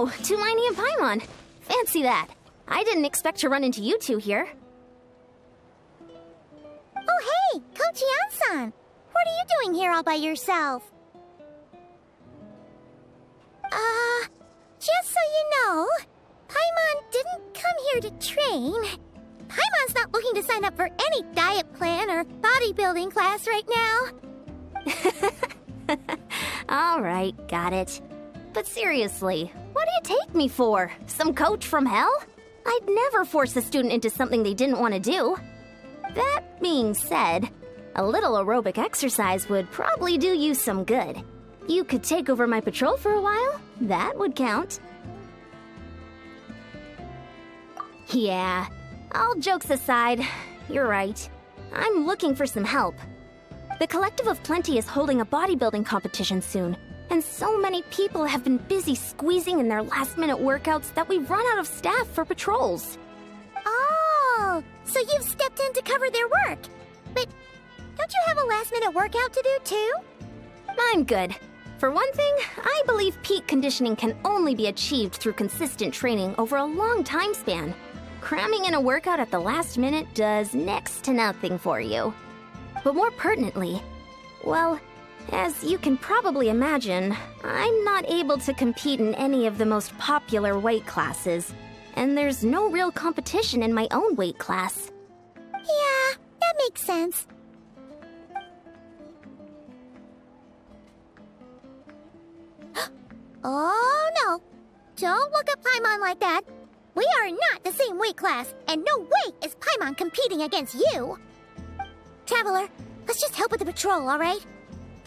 Hello, Tumini and Paimon. Fancy that. I didn't expect to run into you two here. Oh hey, Kochi-san! What are you doing here all by yourself? Just so you know, Paimon didn't come here to train. Paimon's not looking to sign up for any diet plan or bodybuilding class right now. Alright, got it. But seriously, what do you take me for? Some coach from hell? I'd never force a student into something they didn't want to do. That being said, a little aerobic exercise would probably do you some good. You could take over my patrol for a while. That would count. Yeah, all jokes aside, you're right. I'm looking for some help. The Collective of Plenty is holding a bodybuilding competition soon, and so many people have been busy squeezing in their last-minute workouts that we've run out of staff for patrols. Oh, so you've stepped in to cover their work. But don't you have a last-minute workout to do too? I'm good. For one thing, I believe peak conditioning can only be achieved through consistent training over a long time span. Cramming in a workout at the last minute does next to nothing for you. But more pertinently, well, as you can probably imagine, I'm not able to compete in any of the most popular weight classes, and there's no real competition in my own weight class. Yeah, that makes sense. Oh no! Don't look at Paimon like that! We are not the same weight class, and no way is Paimon competing against you! Traveler, let's just help with the patrol, alright?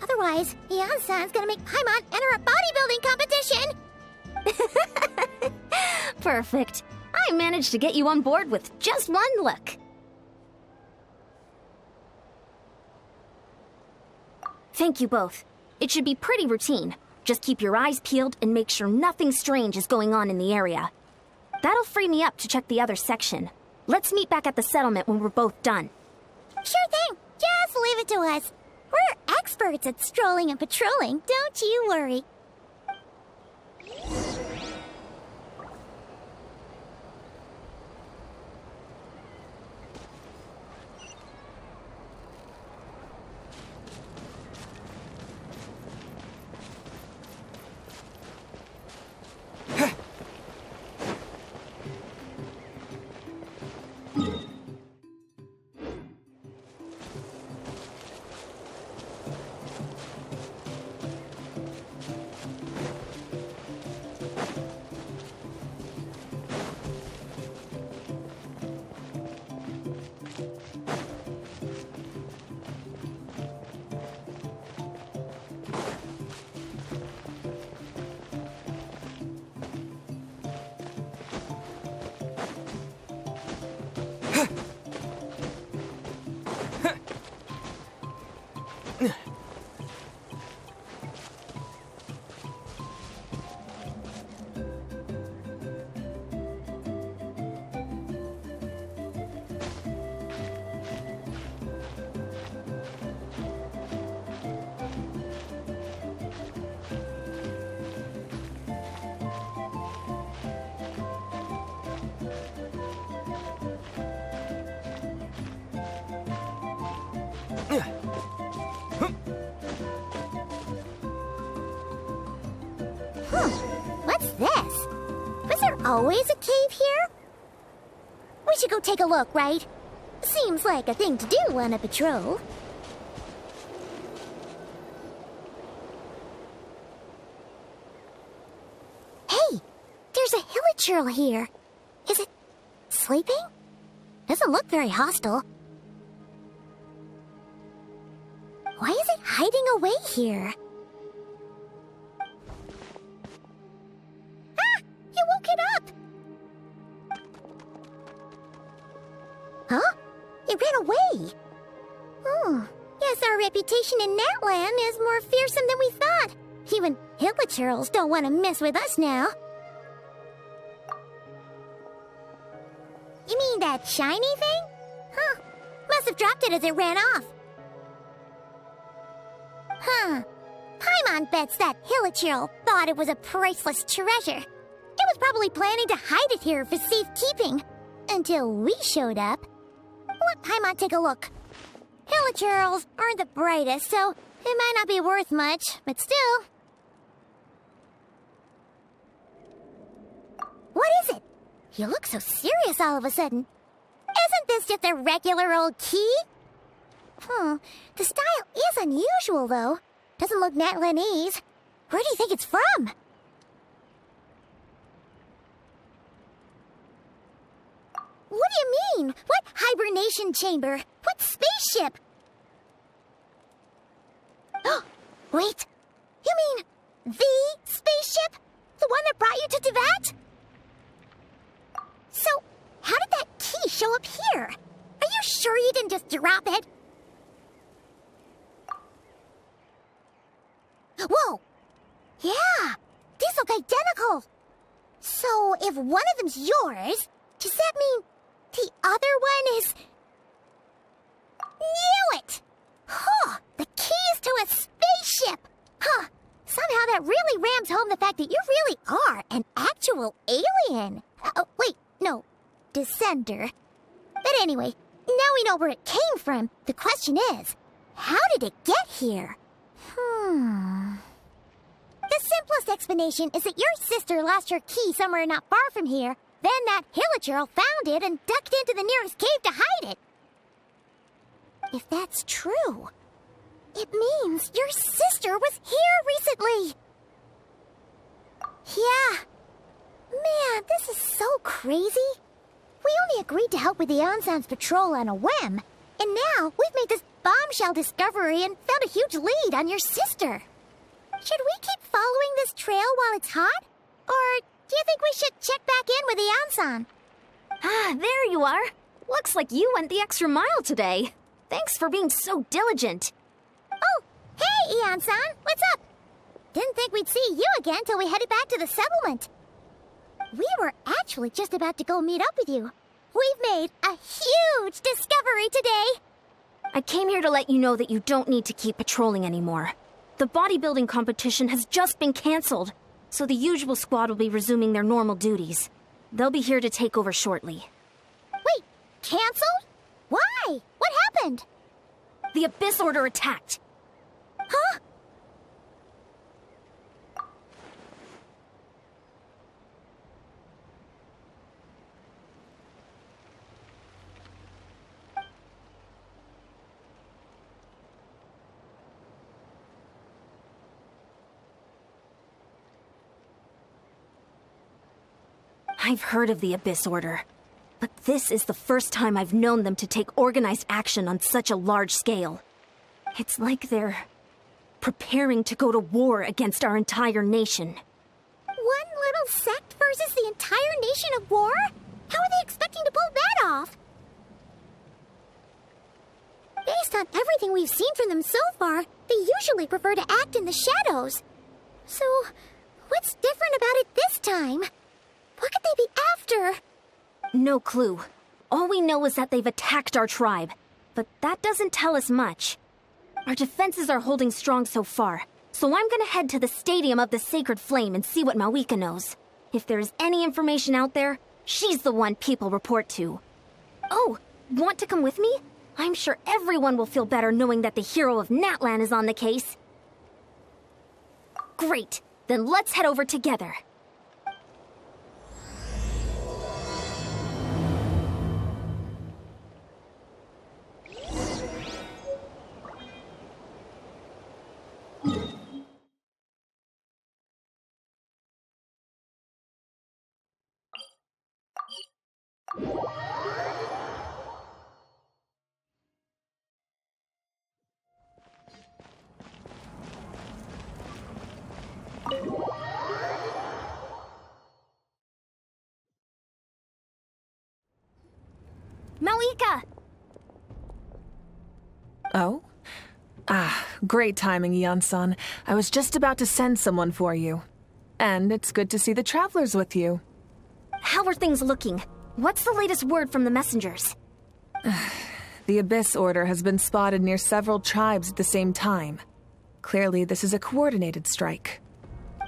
Otherwise, Yan-san's gonna make Paimon enter a bodybuilding competition! Perfect. I managed to get you on board with just one look. Thank you both. It should be pretty routine. Just keep your eyes peeled and make sure nothing strange is going on in the area. That'll free me up to check the other section. Let's meet back at the settlement when we're both done. Sure thing. Just leave it to us. We're experts at strolling and patrolling, don't you worry. What's this? Was there always a cave here? We should go take a look, right? Seems like a thing to do on a patrol. Hey, there's a hilichurl here. Is it sleeping? Doesn't look very hostile. Why is it hiding away here? Ah! You woke it up! Huh? It ran away! Oh, yes, our reputation in that land is more fearsome than we thought. Even hilichurls don't want to mess with us now. You mean that shiny thing? Huh. Must have dropped it as it ran off. Huh. Paimon bets that hilichurl thought it was a priceless treasure. It was probably planning to hide it here for safekeeping. Until we showed up. Let Paimon take a look. Hilichurls aren't the brightest, so it might not be worth much, but still. What is it? You look so serious all of a sudden. Isn't this just a regular old key? The style is unusual, though. Doesn't look Natlanese. Where do you think it's from? What do you mean? What hibernation chamber? What spaceship? Wait. You mean the spaceship? The one that brought you to Teyvat? So, how did that key show up here? Are you sure you didn't just drop it? Whoa! Yeah! These look identical! So, if one of them's yours, does that mean the other one is... Knew it! Huh! The keys to a spaceship! Huh! Somehow that really rams home the fact that you really are an actual alien! Wait, no. Descender. But anyway, now we know where it came from. The question is, how did it get here? The simplest explanation is that your sister lost her key somewhere not far from here. Then that Hilichurl found it and ducked into the nearest cave to hide it. If that's true, it means your sister was here recently. Yeah. Man, this is so crazy. We only agreed to help with the Ansan's patrol on a whim, and now we've made this bombshell discovery and found a huge lead on your sister. Should we keep following this trail while it's hot? Or do you think we should check back in with the Ansan? Ah, there you are. Looks like you went the extra mile today. Thanks for being so diligent. Oh, hey, Ansan, what's up? Didn't think we'd see you again till we headed back to the settlement. We were actually just about to go meet up with you. We've made a huge discovery today. I came here to let you know that you don't need to keep patrolling anymore. The bodybuilding competition has just been canceled, so the usual squad will be resuming their normal duties. They'll be here to take over shortly. Wait, canceled? Why? What happened? The Abyss Order attacked. Huh? I've heard of the Abyss Order, but this is the first time I've known them to take organized action on such a large scale. It's like they're preparing to go to war against our entire nation. One little sect versus the entire nation of war? How are they expecting to pull that off? Based on everything we've seen from them so far, they usually prefer to act in the shadows. So, what's different about it this time? What could they be after? No clue. All we know is that they've attacked our tribe, but that doesn't tell us much. Our defenses are holding strong so far, so I'm gonna head to the Stadium of the Sacred Flame and see what Mawika knows. If there's any information out there, she's the one people report to. Oh, want to come with me? I'm sure everyone will feel better knowing that the hero of Natlan is on the case. Great, then let's head over together. Mawika! Oh? Great timing, Ian-san. I was just about to send someone for you. And it's good to see the travelers with you. How are things looking? What's the latest word from the messengers? The Abyss Order has been spotted near several tribes at the same time. Clearly, this is a coordinated strike.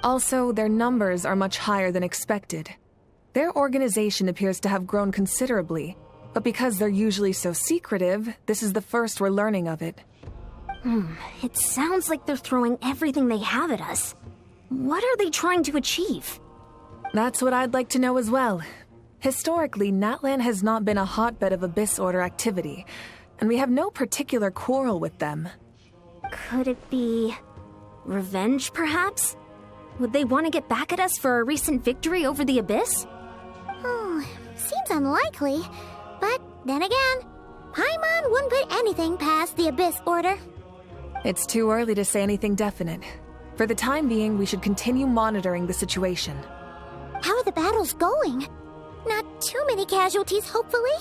Also, their numbers are much higher than expected. Their organization appears to have grown considerably, but because they're usually so secretive, this is the first we're learning of it. It sounds like they're throwing everything they have at us. What are they trying to achieve? That's what I'd like to know as well. Historically, Natlan has not been a hotbed of Abyss Order activity, and we have no particular quarrel with them. Could it be revenge, perhaps? Would they want to get back at us for a recent victory over the Abyss? Seems unlikely. But then again, Paimon wouldn't put anything past the Abyss Order. It's too early to say anything definite. For the time being, we should continue monitoring the situation. How are the battles going? Not too many casualties, hopefully?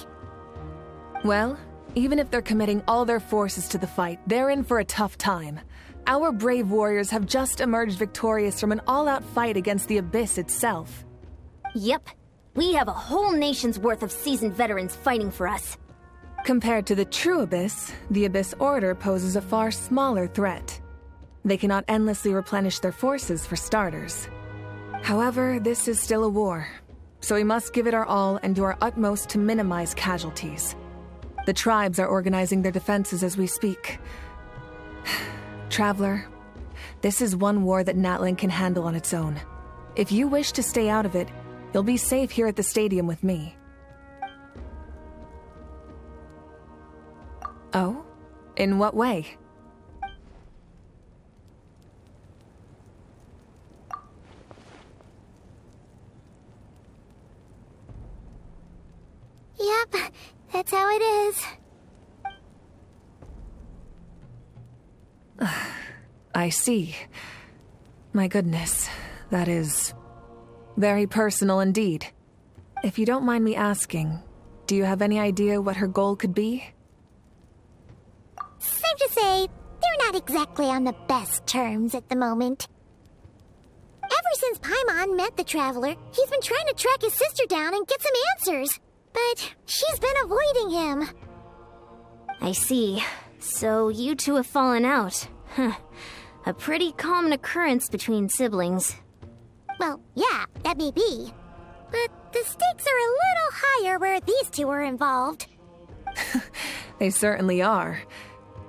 Well, even if they're committing all their forces to the fight, they're in for a tough time. Our brave warriors have just emerged victorious from an all-out fight against the Abyss itself. Yep. We have a whole nation's worth of seasoned veterans fighting for us. Compared to the true Abyss, the Abyss Order poses a far smaller threat. They cannot endlessly replenish their forces for starters. However, this is still a war, so we must give it our all and do our utmost to minimize casualties. The tribes are organizing their defenses as we speak. Traveler, this is one war that Natlan can handle on its own. If you wish to stay out of it, you'll be safe here at the stadium with me. Oh? In what way? Yep, that's how it is. I see. My goodness, that is very personal indeed. If you don't mind me asking, do you have any idea what her goal could be? Safe to say, they're not exactly on the best terms at the moment. Ever since Paimon met the Traveler, he's been trying to track his sister down and get some answers. But she's been avoiding him. I see. So you two have fallen out. Huh. A pretty common occurrence between siblings. Well, yeah, that may be. But the stakes are a little higher where these two are involved. They certainly are.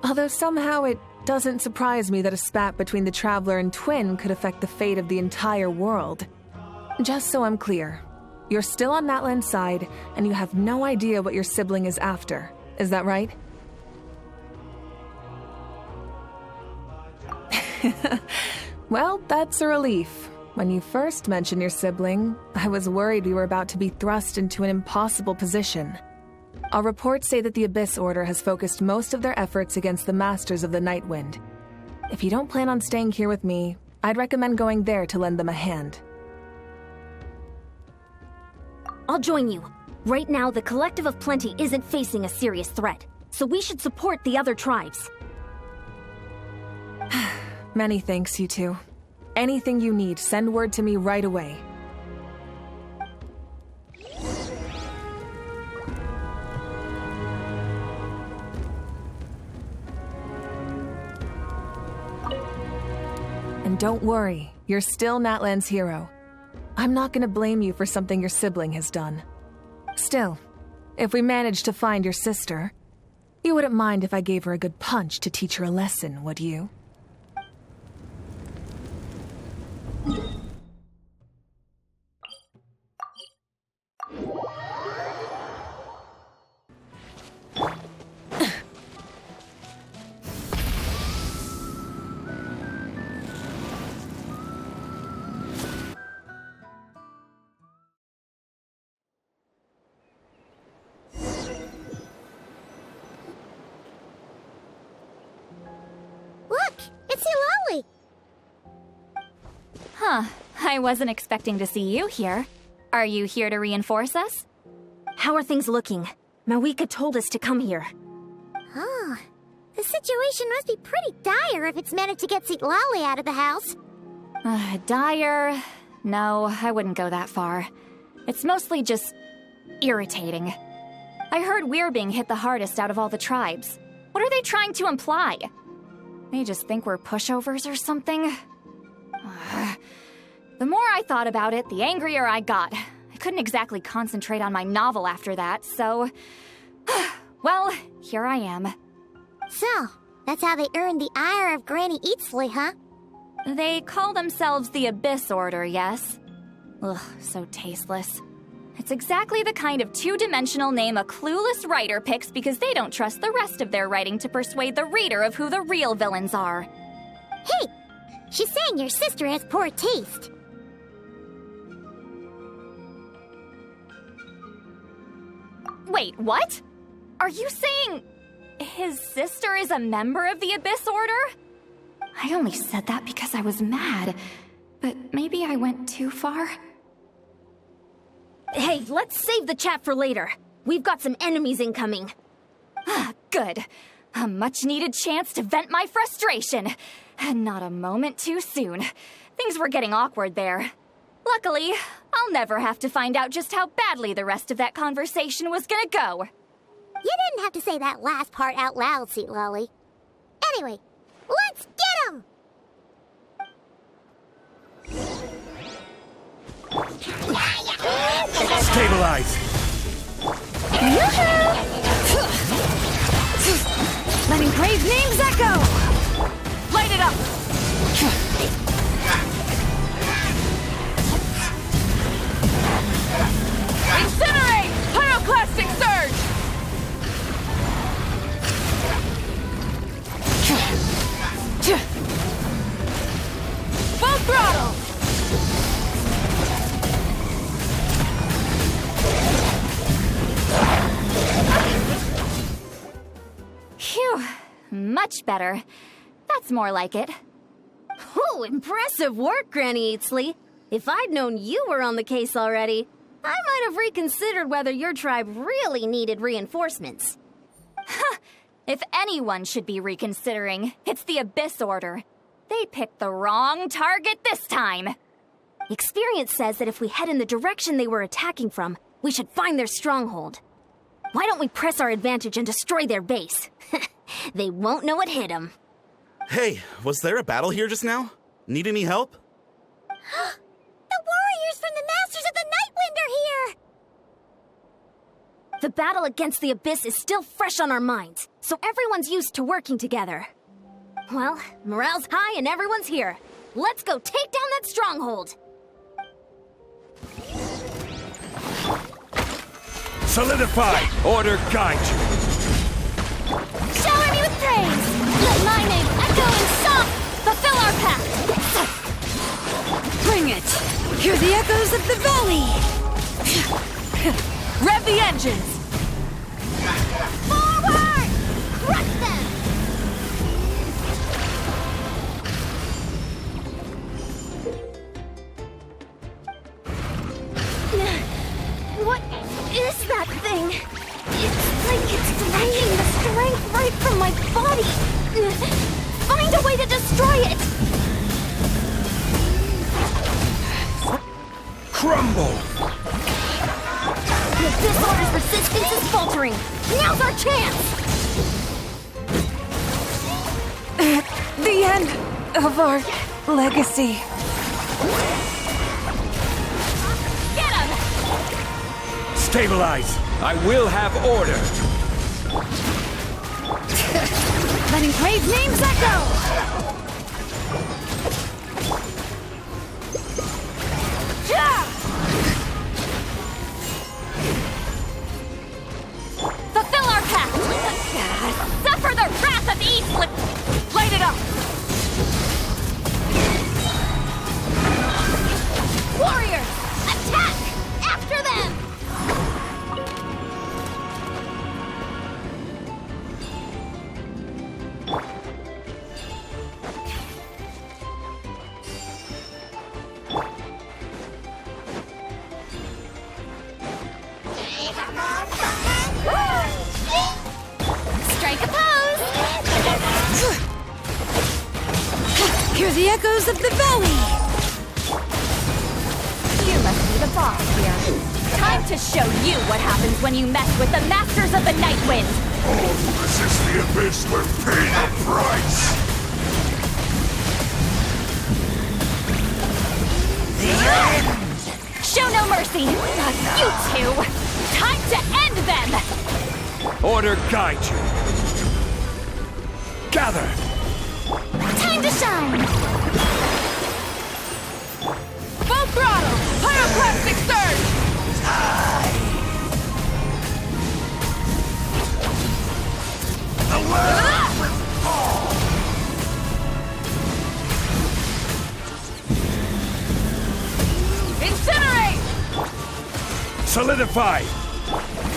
Although somehow it doesn't surprise me that a spat between the Traveler and Twin could affect the fate of the entire world. Just so I'm clear, you're still on Natlan's side, and you have no idea what your sibling is after. Is that right? Well, that's a relief. When you first mentioned your sibling, I was worried we were about to be thrust into an impossible position. Our reports say that the Abyss Order has focused most of their efforts against the Masters of the Nightwind. If you don't plan on staying here with me, I'd recommend going there to lend them a hand. I'll join you. Right now, the Collective of Plenty isn't facing a serious threat, so we should support the other tribes. Many thanks, you two. Anything you need, send word to me right away. And don't worry, you're still Natlan's hero. I'm not gonna blame you for something your sibling has done. Still, if we manage to find your sister, you wouldn't mind if I gave her a good punch to teach her a lesson, would you? Look, it's Eulalie! Huh, I wasn't expecting to see you here. Are you here to reinforce us? How are things looking? Mawika told us to come here. Oh, the situation must be pretty dire if it's managed to get Eulalie out of the house. Dire? No, I wouldn't go that far. It's mostly just irritating. I heard we're being hit the hardest out of all the tribes. What are they trying to imply? They just think we're pushovers or something? The more I thought about it, the angrier I got. I couldn't exactly concentrate on my novel after that, so... well, here I am. So, that's how they earned the ire of Granny Eatsley, huh? They call themselves the Abyss Order, yes? Ugh, so tasteless. It's exactly the kind of two-dimensional name a clueless writer picks because they don't trust the rest of their writing to persuade the reader of who the real villains are. Hey! She's saying your sister has poor taste. Wait, what? Are you saying his sister is a member of the Abyss Order? I only said that because I was mad, but maybe I went too far. Hey, let's save the chat for later. We've got some enemies incoming. Good. A much-needed chance to vent my frustration. And not a moment too soon. Things were getting awkward there. Luckily, I'll never have to find out just how badly the rest of that conversation was gonna go. You didn't have to say that last part out loud, Sweet Lolly. Anyway, let's get 'em! Stabilize! Letting brave names echo! Light it up! Incinerate! Pyroclastic surge! Full throttle! Phew, much better. That's more like it. Oh, impressive work, Granny Eatsley. If I'd known you were on the case already, I might have reconsidered whether your tribe really needed reinforcements. If anyone should be reconsidering, it's the Abyss Order. They picked the wrong target this time. Experience says that if we head in the direction they were attacking from, we should find their stronghold. Why don't we press our advantage and destroy their base? They won't know what hit them. Hey, was there a battle here just now? Need any help? The warriors from the Masters of the Nightwind are here! The battle against the Abyss is still fresh on our minds, so everyone's used to working together. Well, morale's high and everyone's here. Let's go take down that stronghold! Solidify! Order guide you! Shower me with praise! Let my name echo in song! Fulfill our pact! Bring it! Hear the echoes of the valley! Rev the engines! Forward! Crush them! What is that thing? It's like it's draining the strength right from my body. Find a way to destroy it! Crumble! The Abyss Order's resistance is faltering. Now's our chance! The end of our legacy. Get him! Stabilize! I will have order! Letting brave names echo! Fulfill our pact! Suffer the wrath of Eastwood! Light it up! Warriors! Attack! After them! Strike a pose! Hear the echoes of the valley! You must be the boss here. Time to show you what happens when you mess with the Masters of the Nightwind! All who resist the Abyss will pay the price! Show no mercy! You two! Time to end them! Order guide you. Gather! Time to shine! Full throttle! Pyroclastic surge! Incinerate! Solidify!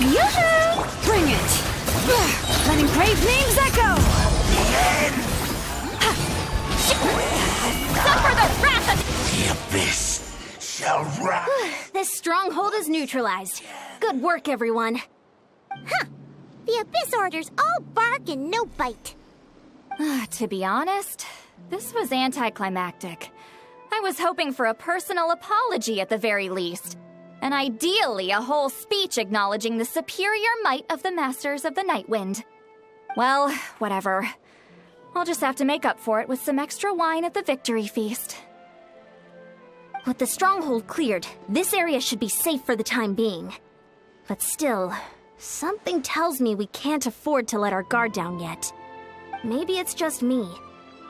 Yoo-hoo! Bring it! Letting brave names echo! Suffer the wrath of... The abyss shall wrap. This stronghold is neutralized. Good work, everyone. The Abyss Orders all bark and no bite. To be honest, this was anticlimactic. I was hoping for a personal apology at the very least. And ideally, a whole speech acknowledging the superior might of the Masters of the Nightwind. Well, whatever. I'll just have to make up for it with some extra wine at the victory feast. With the stronghold cleared, this area should be safe for the time being. But still, something tells me we can't afford to let our guard down yet. Maybe it's just me,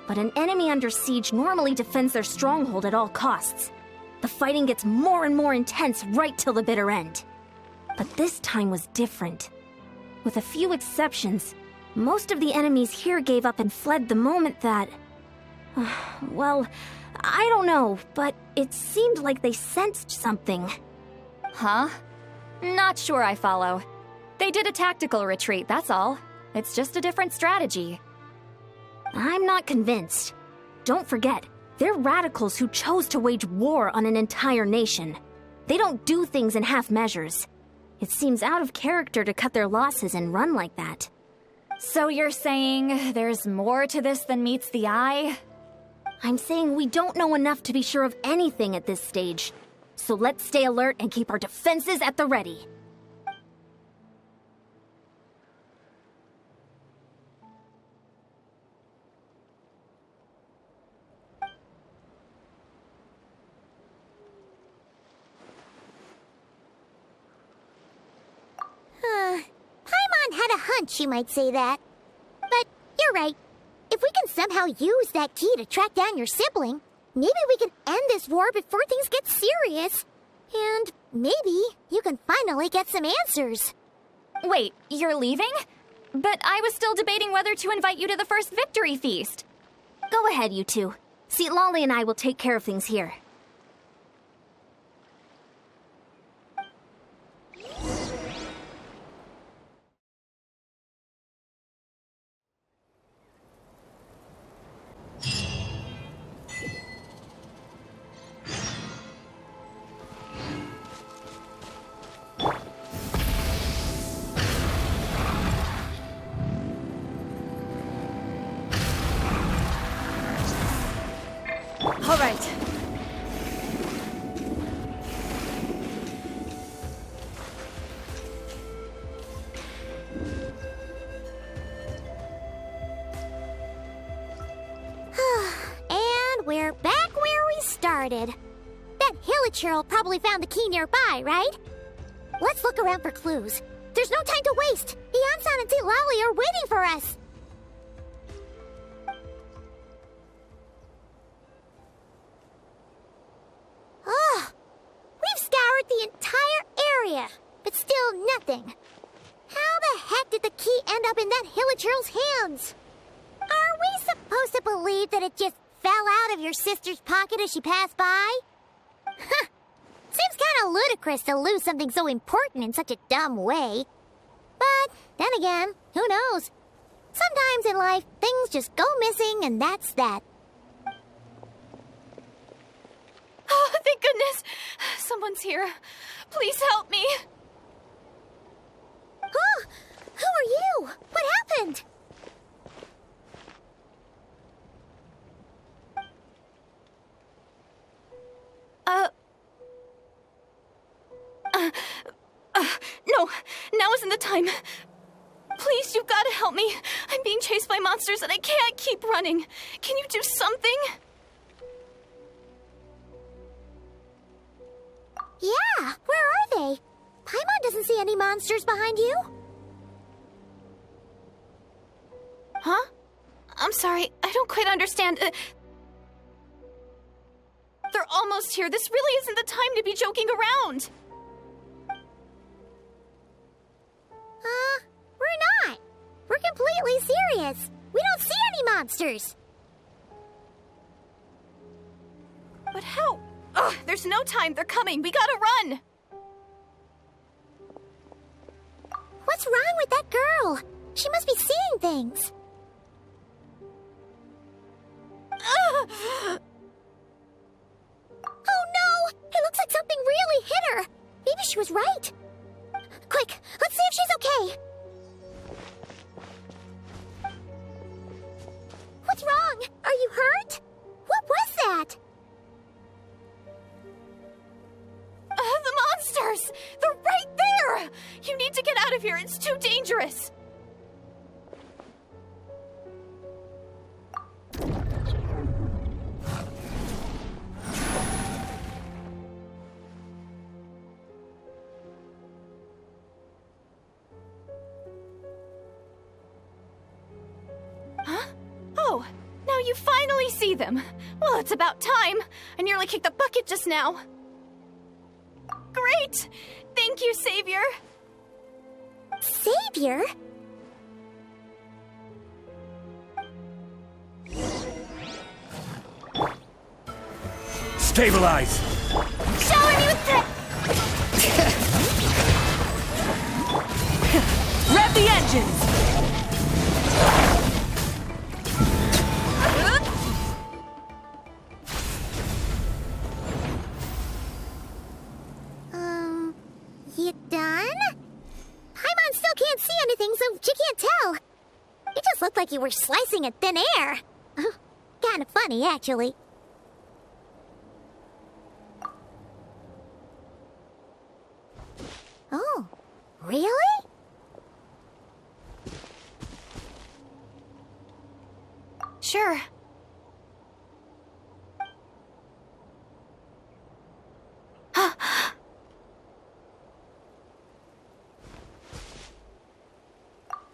but an enemy under siege normally defends their stronghold at all costs. The fighting gets more and more intense right till the bitter end. But this time was different. With a few exceptions, most of the enemies here gave up and fled the moment that... well, I don't know, but it seemed like they sensed something. Huh? Not sure I follow. They did a tactical retreat, that's all. It's just a different strategy. I'm not convinced. Don't forget, they're radicals who chose to wage war on an entire nation. They don't do things in half measures. It seems out of character to cut their losses and run like that. So you're saying there's more to this than meets the eye? I'm saying we don't know enough to be sure of anything at this stage. So let's stay alert and keep our defenses at the ready. Paimon had a hunch you might say that. But you're right. If we can somehow use that key to track down your sibling, maybe we can end this war before things get serious. And maybe you can finally get some answers. Wait, you're leaving? But I was still debating whether to invite you to the first victory feast. Go ahead, you two. See, Lolly and I will take care of things here. All right. And we're back where we started. That Hilichurl probably found the key nearby, right? Let's look around for clues. There's no time to waste. Beyonsan and Lolly are waiting for us. We've scoured the entire area, but still nothing. How the heck did the key end up in that Hilichurl's hands? Are we supposed to believe that it just fell out of your sister's pocket as she passed by? Seems kind of ludicrous to lose something so important in such a dumb way. But then again, who knows? Sometimes in life, things just go missing and that's that. Oh, thank goodness! Someone's here. Please help me. Oh, who are you? What happened? No, now isn't the time. Please, you've got to help me. I'm being chased by monsters and I can't keep running. Can you do something? Yeah, where are they? Paimon doesn't see any monsters behind you. Huh? I'm sorry, I don't quite understand. They're almost here. This really isn't the time to be joking around. We're not. We're completely serious. We don't see any monsters. But how? Ugh, there's no time. They're coming. We gotta run. What's wrong with that girl? She must be seeing things. Ugh. Oh no! It looks like something really hit her. Maybe she was right. Quick, let's see if she's okay. What's wrong? Are you hurt? What was that? The monsters! They're right there! You need to get out of here. It's too dangerous. Huh? Oh, now you finally see them. Well, it's about time. I nearly kicked the bucket just now. Great! Thank you, Savior! Savior? Stabilize! Shower me with Rev the engines! You done? Paimon still can't see anything, so she can't tell. It just looked like you were slicing at thin air. Kind of funny, actually. Oh, really? Sure.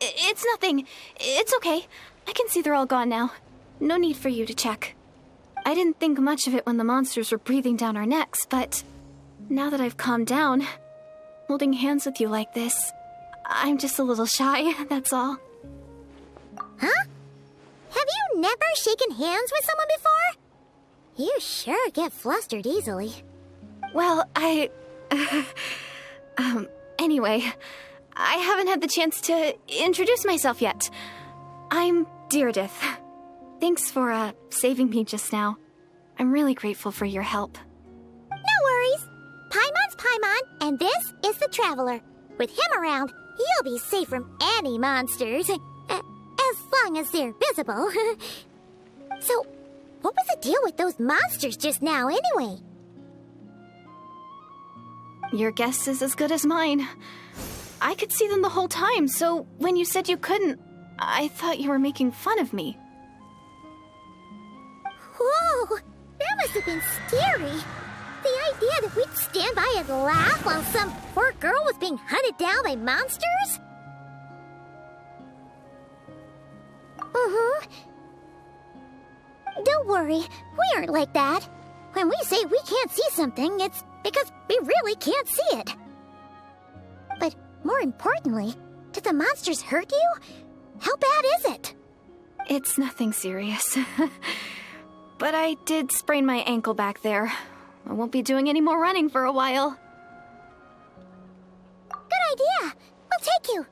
It's nothing. It's okay. I can see they're all gone now. No need for you to check. I didn't think much of it when the monsters were breathing down our necks, but now that I've calmed down, holding hands with you like this, I'm just a little shy, that's all. Huh? Have you never shaken hands with someone before? You sure get flustered easily. Well, anyway, I haven't had the chance to introduce myself yet. I'm Deirdith. Thanks for, saving me just now. I'm really grateful for your help. No worries. Paimon's Paimon, and this is the Traveler. With him around, you'll be safe from any monsters. As long as they're visible. So, what was the deal with those monsters just now, anyway? Your guess is as good as mine. I could see them the whole time, so when you said you couldn't, I thought you were making fun of me. Whoa! That must have been scary. The idea that we'd stand by and laugh while some poor girl was being hunted down by monsters? Don't worry, we aren't like that. When we say we can't see something, it's because we really can't see it. But more importantly, did the monsters hurt you? How bad is it? It's nothing serious. But I did sprain my ankle back there. I won't be doing any more running for a while. Good idea. We'll take you.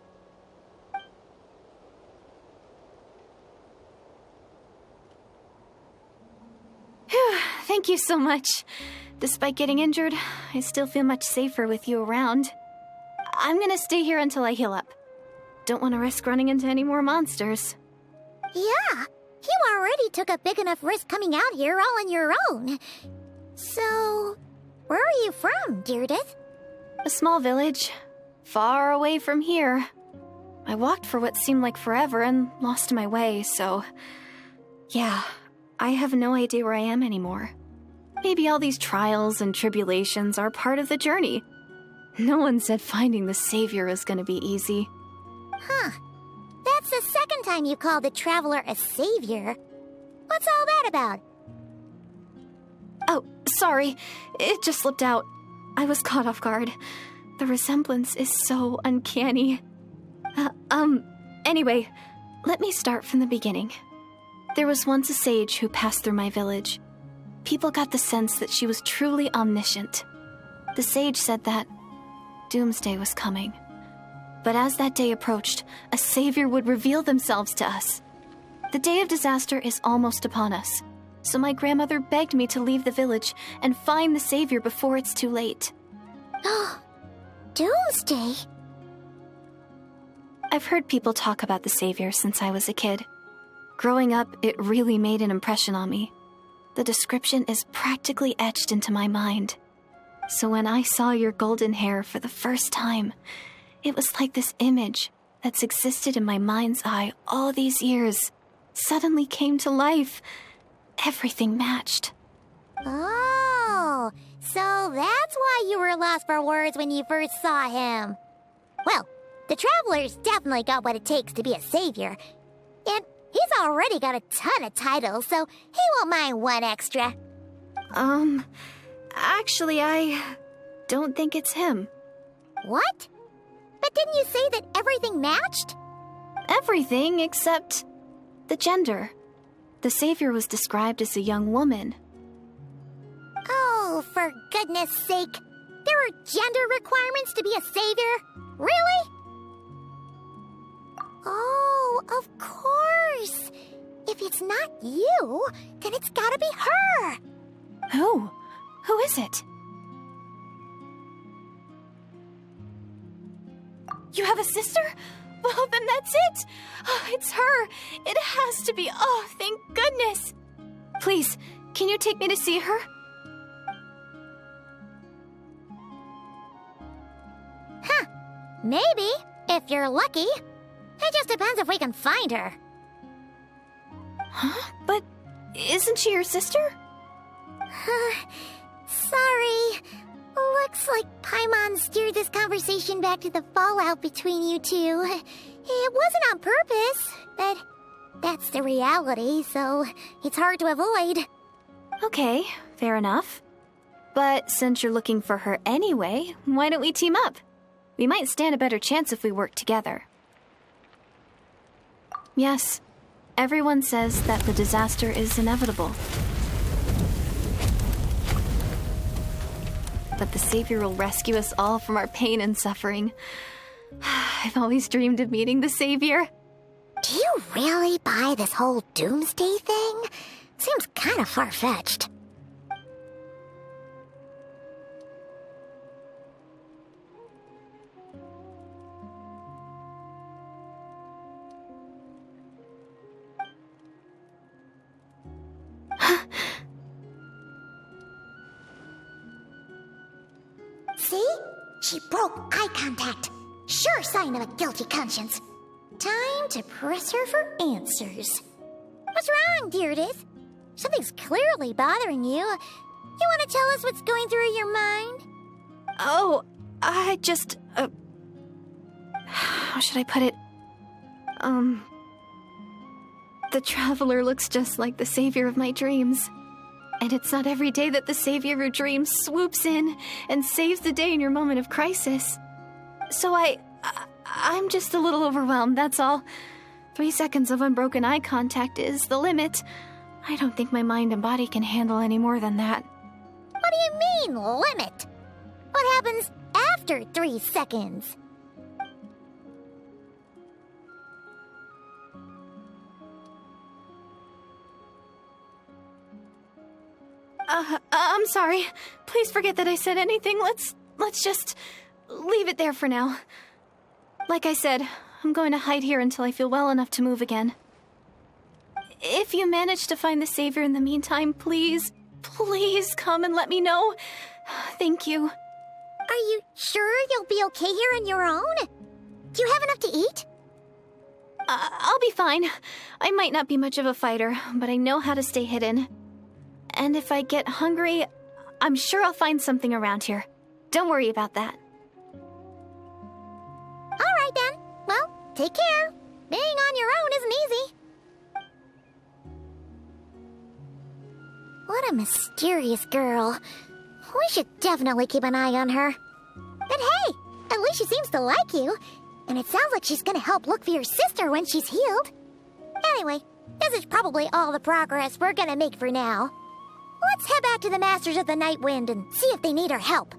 Phew, thank you so much. Despite getting injured, I still feel much safer with you around. I'm gonna stay here until I heal up. Don't want to risk running into any more monsters. Yeah, you already took a big enough risk coming out here all on your own. So, where are you from, Deirdith? A small village, far away from here. I walked for what seemed like forever and lost my way, so... Yeah, I have no idea where I am anymore. Maybe all these trials and tribulations are part of the journey. No one said finding the savior was gonna be easy. Huh. That's the second time you called the traveler a savior. What's all that about? Oh, sorry. It just slipped out. I was caught off guard. The resemblance is so uncanny. Anyway, let me start from the beginning. There was once a sage who passed through my village. People got the sense that she was truly omniscient. The sage said that doomsday was coming. But as that day approached, a savior would reveal themselves to us. The day of disaster is almost upon us, so my grandmother begged me to leave the village and find the savior before it's too late. Doomsday? I've heard people talk about the savior since I was a kid. Growing up, it really made an impression on me. The description is practically etched into my mind. So when I saw your golden hair for the first time, it was like this image that's existed in my mind's eye all these years suddenly came to life. Everything matched. Oh, so that's why you were lost for words when you first saw him. Well, the Traveler's definitely got what it takes to be a savior. And he's already got a ton of titles, so he won't mind one extra. Actually, I don't think it's him. What? But didn't you say that everything matched? Everything except the gender. The savior was described as a young woman. Oh, for goodness sake. There are gender requirements to be a savior? Really? Oh, of course. If it's not you, then it's gotta be her. Who? Who is it? You have a sister? Well, then that's it. Oh, it's her. It has to be. Oh, thank goodness. Please, can you take me to see her? Huh. Maybe, if you're lucky. It just depends if we can find her. Huh? But isn't she your sister? Sorry. Looks like Paimon steered this conversation back to the fallout between you two. It wasn't on purpose, but that's the reality, so it's hard to avoid. Okay, fair enough. But since you're looking for her anyway, why don't we team up? We might stand a better chance if we work together. Yes, everyone says that the disaster is inevitable. But the savior will rescue us all from our pain and suffering. I've always dreamed of meeting the savior. Do you really buy this whole doomsday thing? Seems kind of far-fetched. See? She broke eye contact. Sure sign of a guilty conscience. Time to press her for answers. What's wrong, Deirdith? Something's clearly bothering you. You want to tell us what's going through your mind? Oh, I just, how should I put it? The traveler looks just like the savior of my dreams. And it's not every day that the savior of your dreams swoops in and saves the day in your moment of crisis. So I'm just a little overwhelmed, that's all. 3 seconds of unbroken eye contact is the limit. I don't think my mind and body can handle any more than that. What do you mean, limit? What happens after 3 seconds? I'm sorry. Please forget that I said anything. Let's just leave it there for now. Like I said, I'm going to hide here until I feel well enough to move again. If you manage to find the savior in the meantime, please come and let me know. Thank you. Are you sure you'll be okay here on your own? Do you have enough to eat? I'll be fine. I might not be much of a fighter, but I know how to stay hidden. And if I get hungry, I'm sure I'll find something around here. Don't worry about that. Alright then. Well, take care. Being on your own isn't easy. What a mysterious girl. We should definitely keep an eye on her. But hey, at least she seems to like you. And it sounds like she's gonna help look for your sister when she's healed. Anyway, this is probably all the progress we're gonna make for now. Let's head back to the Masters of the Night Wind and see if they need our help.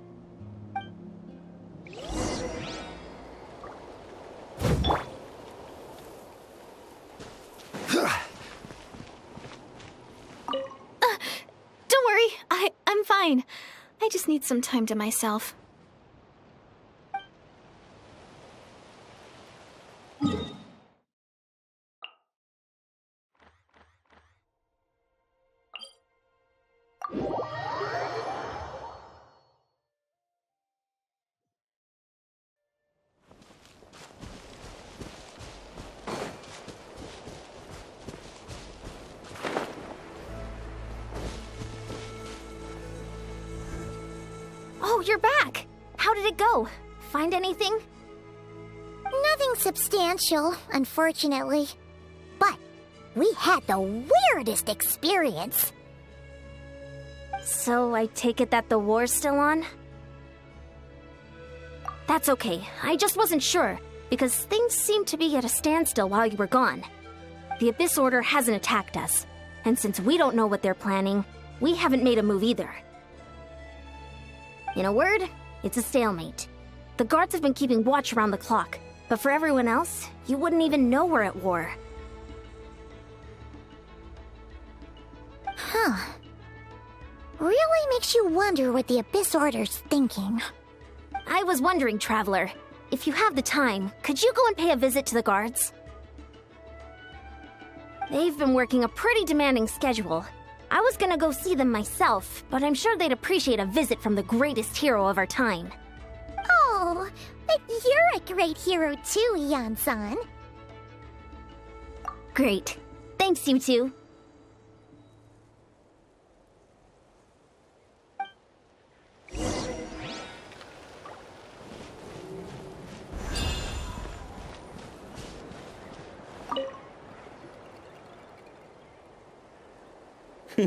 Don't worry, I'm fine. I just need some time to myself. Oh, you're back! How did it go? Find anything? Nothing substantial, unfortunately. But we had the weirdest experience. So I take it that the war's still on? That's okay. I just wasn't sure, because things seemed to be at a standstill while you were gone. The Abyss Order hasn't attacked us, and since we don't know what they're planning, we haven't made a move either. In a word, it's a stalemate. The guards have been keeping watch around the clock, but for everyone else, you wouldn't even know we're at war. Huh. Really makes you wonder what the Abyss Order's thinking. I was wondering, Traveler, if you have the time, could you go and pay a visit to the guards? They've been working a pretty demanding schedule. I was gonna go see them myself, but I'm sure they'd appreciate a visit from the greatest hero of our time. Oh, but you're a great hero too, Yan-san. Great. Thanks, you two.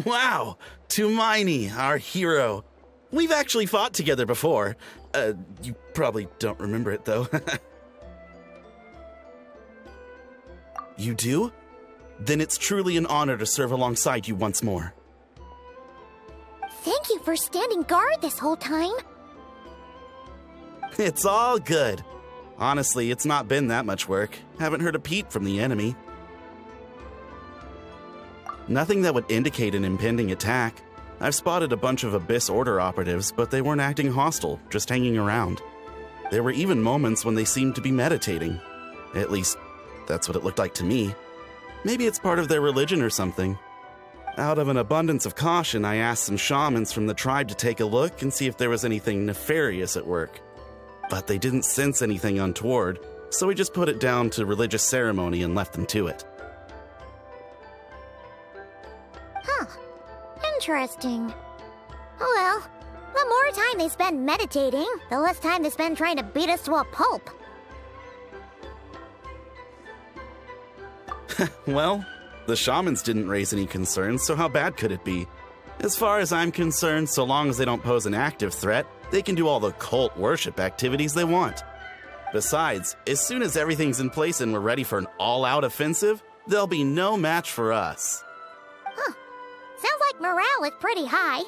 Wow! Tumaini, our hero. We've actually fought together before. You probably don't remember it, though. You do? Then it's truly an honor to serve alongside you once more. Thank you for standing guard this whole time. It's all good. Honestly, it's not been that much work. Haven't heard a peep from the enemy. Nothing that would indicate an impending attack. I've spotted a bunch of Abyss Order operatives, but they weren't acting hostile, just hanging around. There were even moments when they seemed to be meditating. At least, that's what it looked like to me. Maybe it's part of their religion or something. Out of an abundance of caution, I asked some shamans from the tribe to take a look and see if there was anything nefarious at work. But they didn't sense anything untoward, so we just put it down to religious ceremony and left them to it. Huh. Interesting. Oh well, the more time they spend meditating, the less time they spend trying to beat us to a pulp. Well, the shamans didn't raise any concerns, so how bad could it be? As far as I'm concerned, so long as they don't pose an active threat, they can do all the cult worship activities they want. Besides, as soon as everything's in place and we're ready for an all-out offensive, there'll be no match for us. Huh. Sounds like morale is pretty high.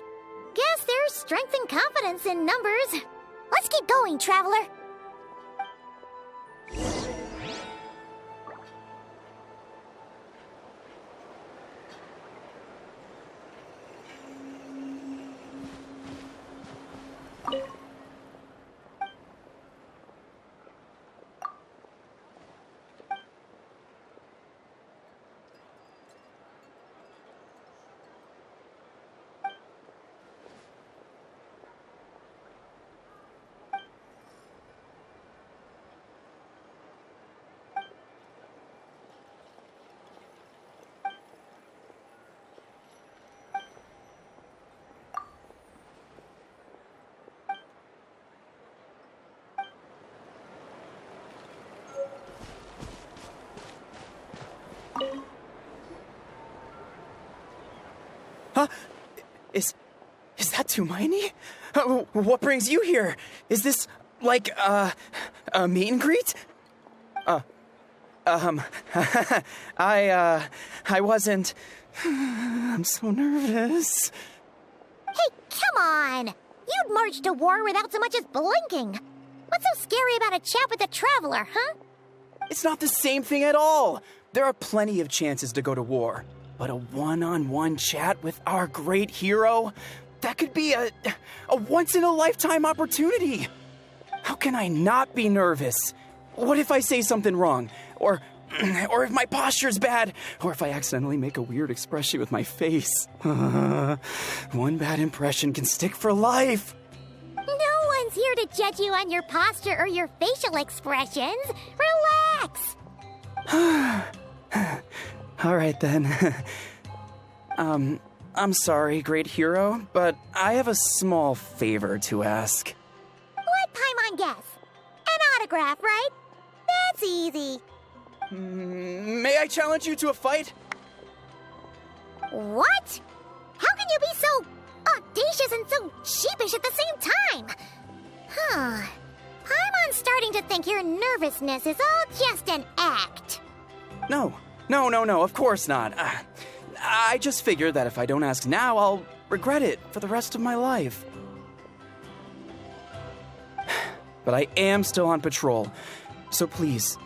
Guess there's strength and confidence in numbers. Let's keep going, Traveler. Huh? Is that Tumaini? What brings you here? Is this, like, a meet and greet? I wasn't... I'm so nervous. Hey, come on! You'd march to war without so much as blinking. What's so scary about a chat with a traveler, huh? It's not the same thing at all. There are plenty of chances to go to war. But a one-on-one chat with our great hero? That could be a once-in-a-lifetime opportunity. How can I not be nervous? What if I say something wrong? Or if my posture's bad? Or if I accidentally make a weird expression with my face? One bad impression can stick for life. No one's here to judge you on your posture or your facial expressions. Relax! All right, then. I'm sorry, great hero, but I have a small favor to ask. Let Paimon guess. An autograph, right? That's easy. May I challenge you to a fight? What? How can you be so audacious and so sheepish at the same time? Paimon's starting to think your nervousness is all just an act. No, of course not. I just figured that if I don't ask now, I'll regret it for the rest of my life. But I am still on patrol, so please,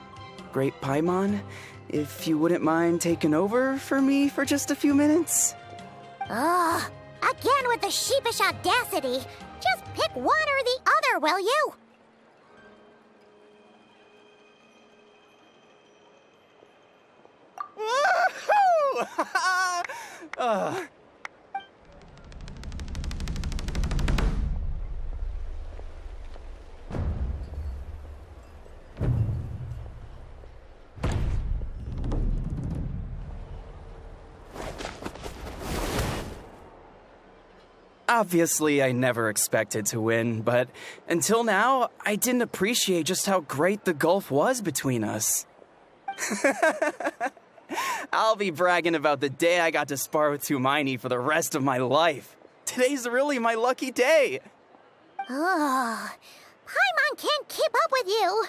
Great Paimon, if you wouldn't mind taking over for me for just a few minutes? Ugh, again with the sheepish audacity. Just pick one or the other, will you? Obviously, I never expected to win, but until now, I didn't appreciate just how great the gulf was between us. I'll be bragging about the day I got to spar with Tumaini for the rest of my life. Today's really my lucky day. Oh, Paimon can't keep up with you.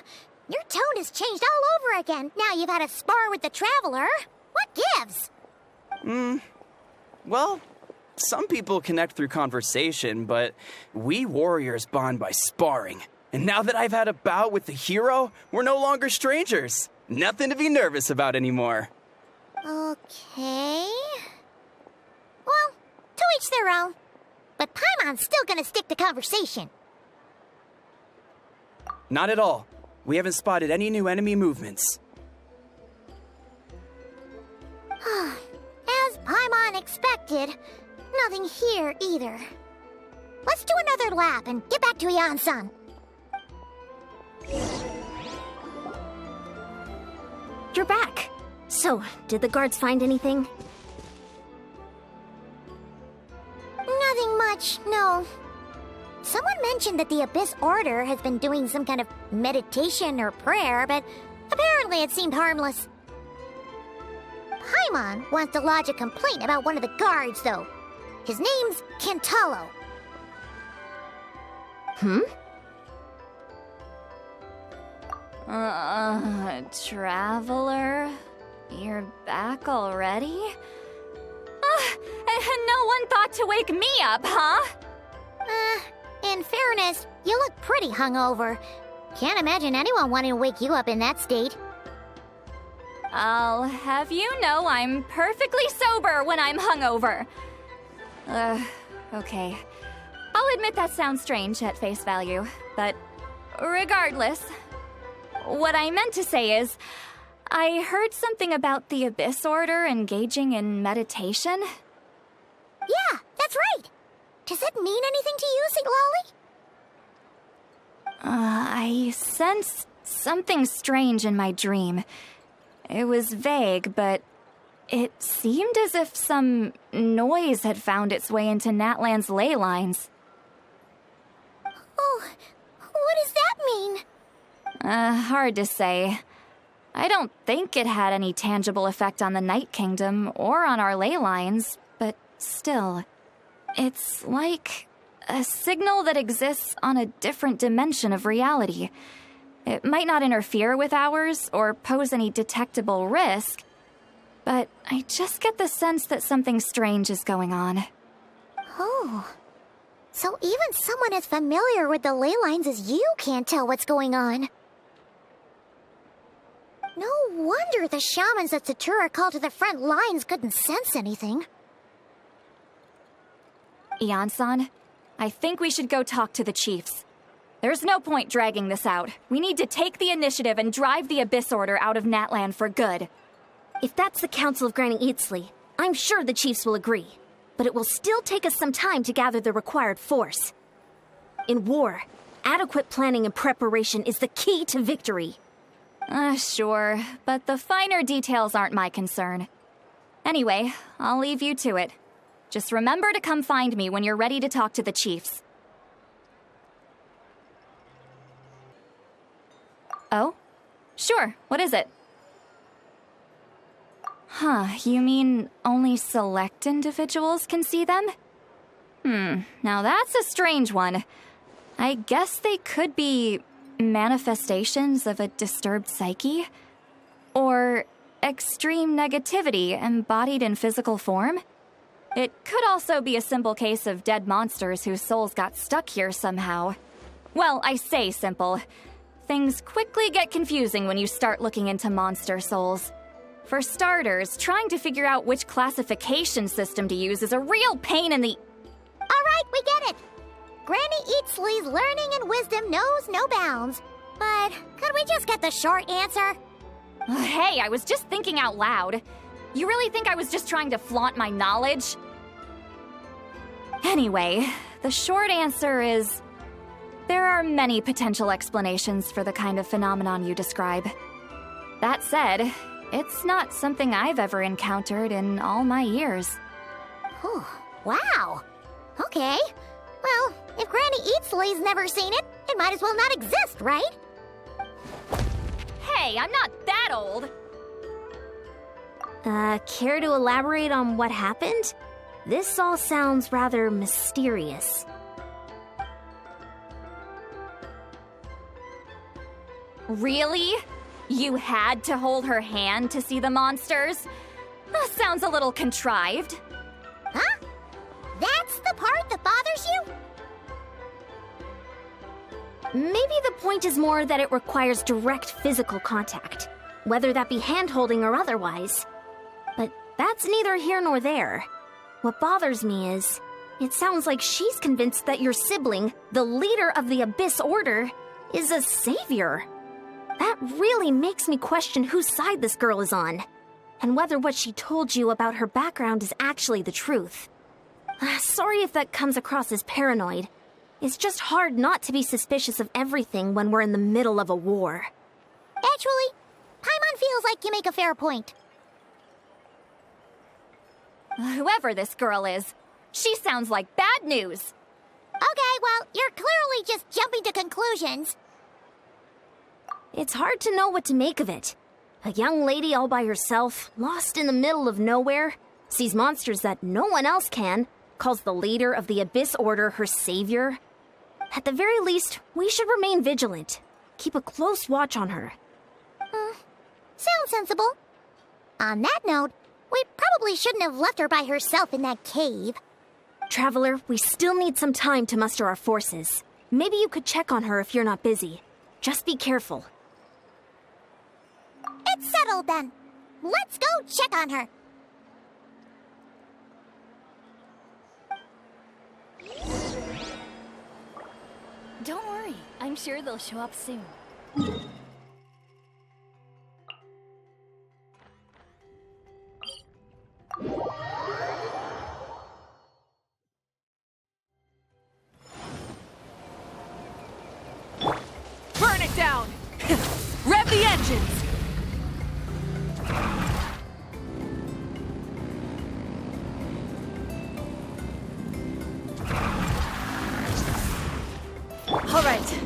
Your tone has changed all over again. Now you've had a spar with the Traveler. What gives? Well, some people connect through conversation, but we warriors bond by sparring. And now that I've had a bout with the hero, we're no longer strangers. Nothing to be nervous about anymore. Okay. Well, to each their own. But Paimon's still gonna stick to conversation. Not at all. We haven't spotted any new enemy movements. As Paimon expected, nothing here either. Let's do another lap and get back to Yan-san. You're back. So, did the guards find anything? Nothing much, no. Someone mentioned that the Abyss Order has been doing some kind of meditation or prayer, but apparently it seemed harmless. Paimon wants to lodge a complaint about one of the guards, though. His name's Kentaro. Traveler? You're back already? And no one thought to wake me up, huh? In fairness, you look pretty hungover. Can't imagine anyone wanting to wake you up in that state. I'll have you know I'm perfectly sober when I'm hungover. Okay. I'll admit that sounds strange at face value, but regardless, what I meant to say is, I heard something about the Abyss Order engaging in meditation. Yeah, that's right. Does it mean anything to you, Siglali? I sensed something strange in my dream. It was vague, but it seemed as if some noise had found its way into Natlan's ley lines. Oh, what does that mean? Hard to say. I don't think it had any tangible effect on the Night Kingdom or on our ley lines, but Still, it's like a signal that exists on a different dimension of reality. It might not interfere with ours or pose any detectable risk, but I just get the sense that something strange is going on. Oh. So even someone as familiar with the ley lines as you can't tell what's going on. No wonder the shamans that Satura called to the front lines couldn't sense anything. Ian-san, I think we should go talk to the chiefs. There's no point dragging this out. We need to take the initiative and drive the Abyss Order out of Natland for good. If that's the Council of Granny Eatsley, I'm sure the chiefs will agree. But it will still take us some time to gather the required force. In war, adequate planning and preparation is the key to victory. Sure, but the finer details aren't my concern. Anyway, I'll leave you to it. Just remember to come find me when you're ready to talk to the chiefs. Oh? Sure, what is it? Huh, you mean only select individuals can see them? Now that's a strange one. I guess they could be manifestations of a disturbed psyche? Or extreme negativity embodied in physical form? It could also be a simple case of dead monsters whose souls got stuck here somehow. Well, I say simple. Things quickly get confusing when you start looking into monster souls. For starters, trying to figure out which classification system to use is a real pain in the... Alright, we get it! Granny Eatsley's learning and wisdom knows no bounds. But could we just get the short answer? Hey, I was just thinking out loud. You really think I was just trying to flaunt my knowledge? Anyway, the short answer is... there are many potential explanations for the kind of phenomenon you describe. That said, it's not something I've ever encountered in all my years. Oh, wow. Okay. Well, if Granny Eatsley's never seen it, it might as well not exist, right? Hey, I'm not that old! Care to elaborate on what happened? This all sounds rather mysterious. Really? You had to hold her hand to see the monsters? That sounds a little contrived. Huh? That's the part that bothers you? Maybe the point is more that it requires direct physical contact, whether that be hand-holding or otherwise. But that's neither here nor there. What bothers me is, it sounds like she's convinced that your sibling, the leader of the Abyss Order, is a savior. That really makes me question whose side this girl is on, and whether what she told you about her background is actually the truth. Sorry if that comes across as paranoid. It's just hard not to be suspicious of everything when we're in the middle of a war. Actually, Paimon feels like you make a fair point. Whoever this girl is, she sounds like bad news. Okay, well, you're clearly just jumping to conclusions. It's hard to know what to make of it. A young lady all by herself, lost in the middle of nowhere, sees monsters that no one else can, calls the leader of the Abyss Order her savior. At the very least, we should remain vigilant. Keep a close watch on her. Sounds sensible. On that note, we probably shouldn't have left her by herself in that cave. Traveler, we still need some time to muster our forces. Maybe you could check on her if you're not busy. Just be careful. It's settled then. Let's go check on her. Don't worry, I'm sure they'll show up soon. Burn it down! Rev the engines! All right.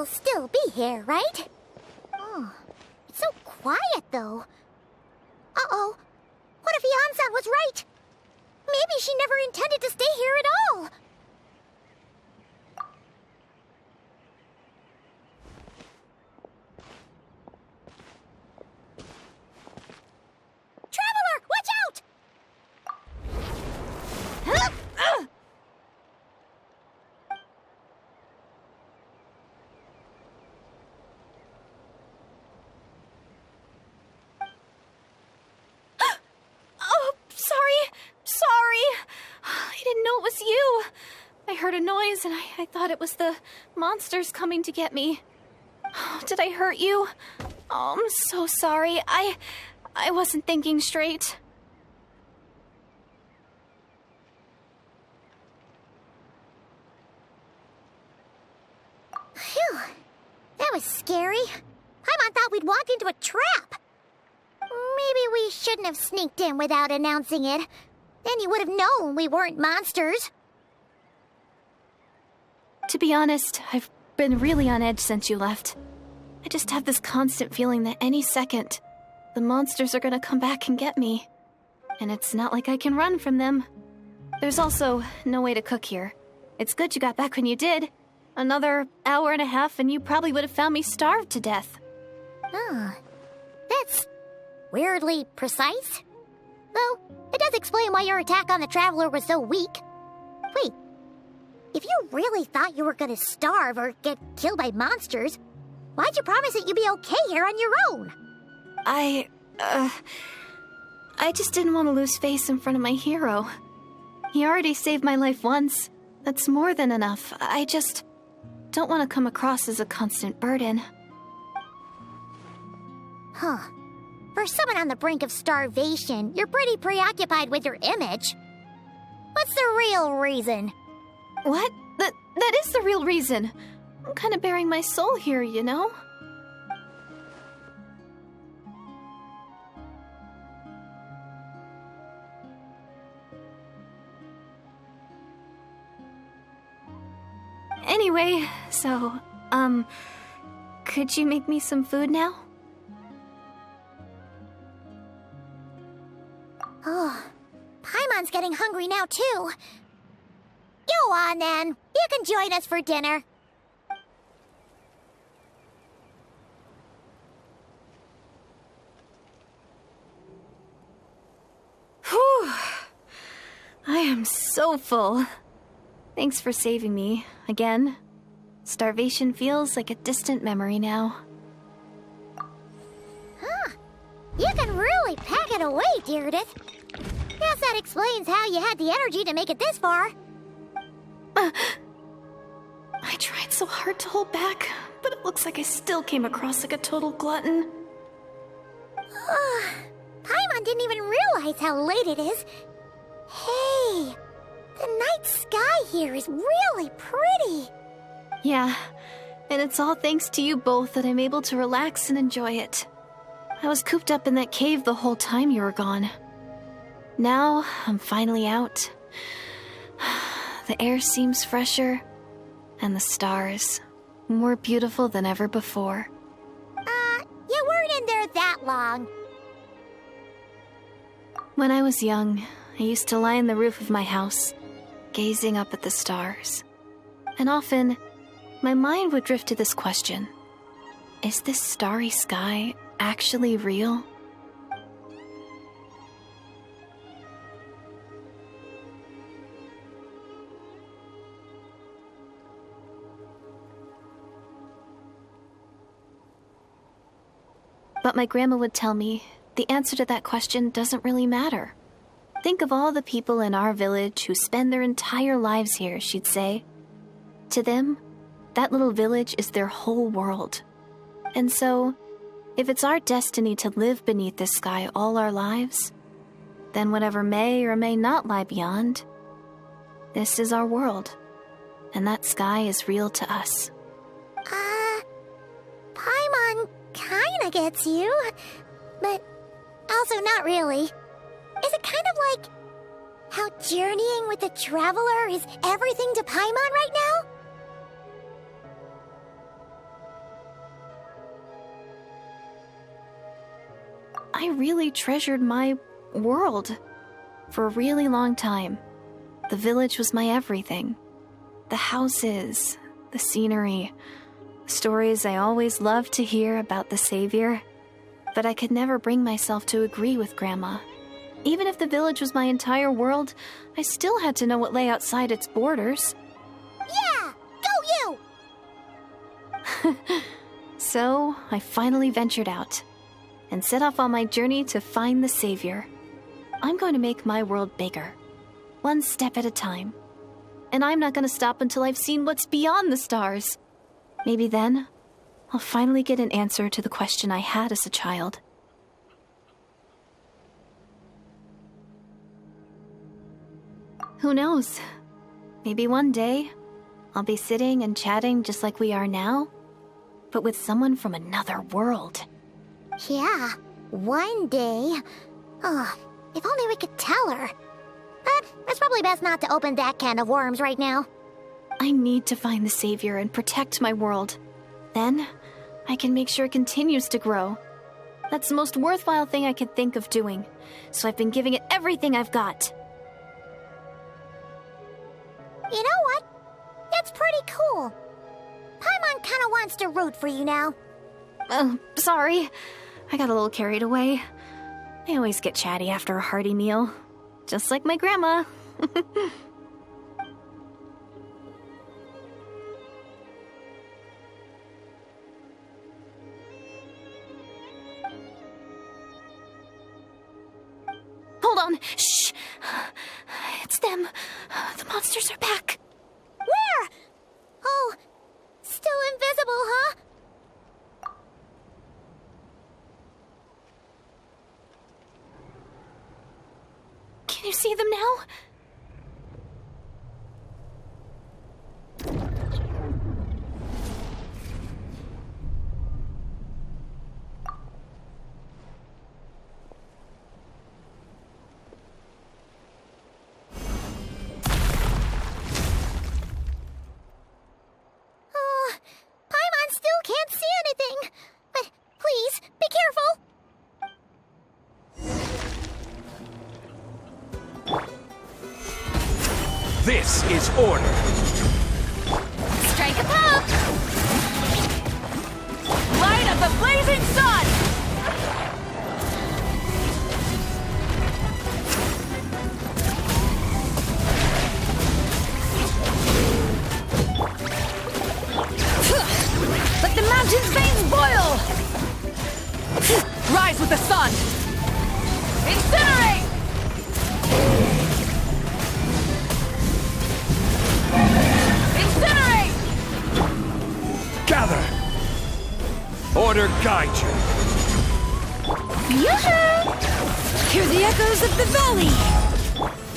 you'll still be here, right? Oh, it's so quiet, though. Uh-oh. What if Yan-san was right? Maybe she never intended to stay here at all. Traveler, watch out! Oh, sorry. I didn't know it was you. I heard a noise and I thought it was the monsters coming to get me. Oh, did I hurt you? Oh, I'm so sorry. I wasn't thinking straight. Phew. That was scary. Paimon thought we'd walk into a trap. Maybe we shouldn't have sneaked in without announcing it. Then you would have known we weren't monsters. To be honest, I've been really on edge since you left. I just have this constant feeling that any second, the monsters are gonna come back and get me. And it's not like I can run from them. There's also no way to cook here. It's good you got back when you did. Another hour and a half and you probably would have found me starved to death. Oh, that's weirdly precise. Though, it does explain why your attack on the Traveler was so weak. Wait, if you really thought you were gonna starve or get killed by monsters, why'd you promise that you'd be okay here on your own? I just didn't want to lose face in front of my hero. He already saved my life once. That's more than enough. I just don't want to come across as a constant burden. Huh. For someone on the brink of starvation, you're pretty preoccupied with your image. What's the real reason? What? That is the real reason. I'm kind of bearing my soul here, you know? Anyway, so, could you make me some food now? Oh, Paimon's getting hungry now, too. Go on, then. You can join us for dinner. Whew. I am so full. Thanks for saving me, again. Starvation feels like a distant memory now. Huh. You can really pack it away, Deirdith. Guess that explains how you had the energy to make it this far. I tried so hard to hold back, but it looks like I still came across like a total glutton. Paimon didn't even realize how late it is. Hey, the night sky here is really pretty. Yeah, and it's all thanks to you both that I'm able to relax and enjoy it. I was cooped up in that cave the whole time you were gone. Now, I'm finally out. The air seems fresher, and the stars more beautiful than ever before. You weren't in there that long. When I was young, I used to lie on the roof of my house, gazing up at the stars. And often, my mind would drift to this question. Is this starry sky actually real? But my grandma would tell me the answer to that question doesn't really matter. Think of all the people in our village who spend their entire lives here, she'd say. To them, that little village is their whole world. And so, if it's our destiny to live beneath this sky all our lives, then whatever may or may not lie beyond, this is our world, and that sky is real to us. Paimon kinda gets you, but also not really. Is it kind of like how journeying with the Traveler is everything to Paimon right now? I really treasured my world for a really long time. The village was my everything. The houses, the scenery, the stories I always loved to hear about the Savior. But I could never bring myself to agree with Grandma. Even if the village was my entire world, I still had to know what lay outside its borders. Yeah! Go you! So, I finally ventured out and set off on my journey to find the Savior. I'm going to make my world bigger, one step at a time. And I'm not going to stop until I've seen what's beyond the stars. Maybe then, I'll finally get an answer to the question I had as a child. Who knows? Maybe one day, I'll be sitting and chatting just like we are now, but with someone from another world. Yeah, one day. Oh, if only we could tell her. But it's probably best not to open that can of worms right now. I need to find the Savior and protect my world. Then, I can make sure it continues to grow. That's the most worthwhile thing I could think of doing, so I've been giving it everything I've got. You know what? It's pretty cool. Paimon kinda wants to root for you now. Oh, sorry. I got a little carried away. I always get chatty after a hearty meal. Just like my grandma. Hold on. Shh. It's them. The monsters are back. Where? Oh, still invisible, huh? Can you see them now? Paimon still can't see anything. But please, be careful. This is order. Strike a pop! Light of the blazing sun! Let the mountain's veins boil! Rise with the sun! Incinerate! Incinerate! Gather. Order guide you. Yoo-hoo! Hear the echoes of the valley!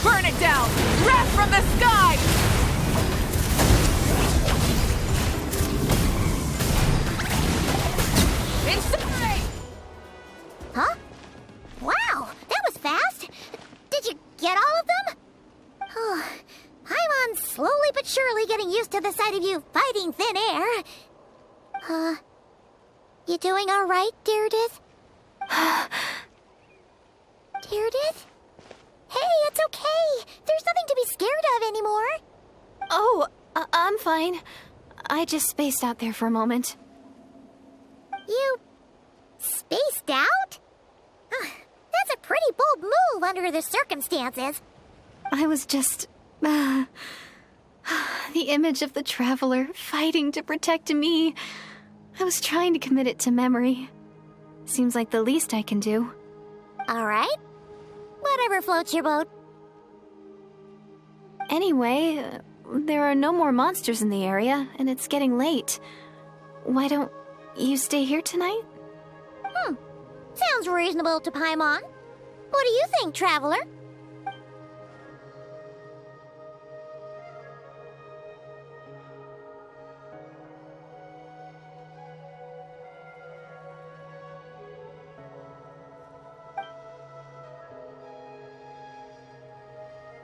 Burn it down! Wrath from the sky! Incinerate! Huh? Wow, that was fast. Did you get all of them? Oh, Paimon's slowly but surely getting used to the sight of you fighting thin air. You doing all right, Deirdith? Deirdith? Hey, it's okay. There's nothing to be scared of anymore. Oh, I'm fine. I just spaced out there for a moment. You spaced out? That's a pretty bold move under the circumstances. I was just... the image of the traveler fighting to protect me. I was trying to commit it to memory. Seems like the least I can do. All right. Whatever floats your boat. Anyway, there are no more monsters in the area, and it's getting late. Why don't you stay here tonight? Sounds reasonable to Paimon. What do you think, traveler?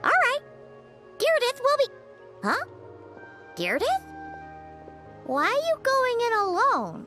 All right. Deirdith will be... Huh? Deirdith? Why are you going in alone?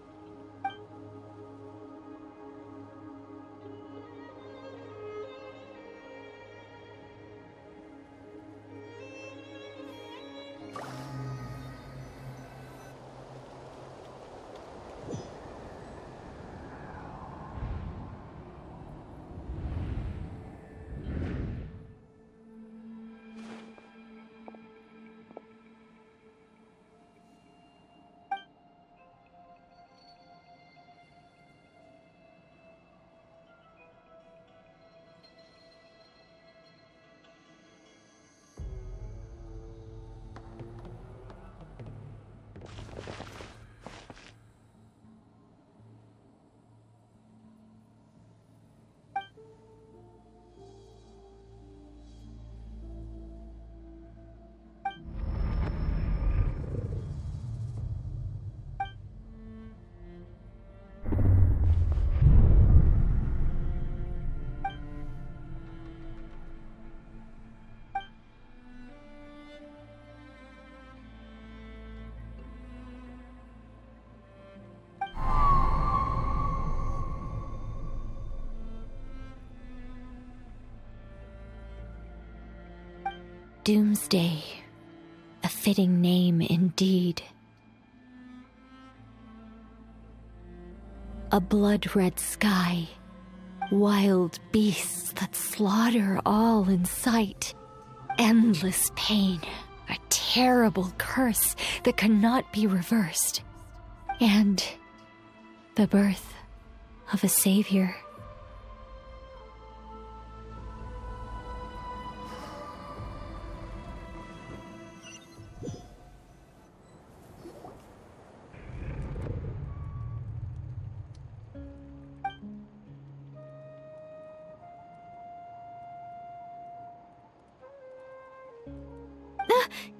Doomsday. A fitting name indeed. A blood-red sky. Wild beasts that slaughter all in sight. Endless pain. A terrible curse that cannot be reversed. And the birth of a savior.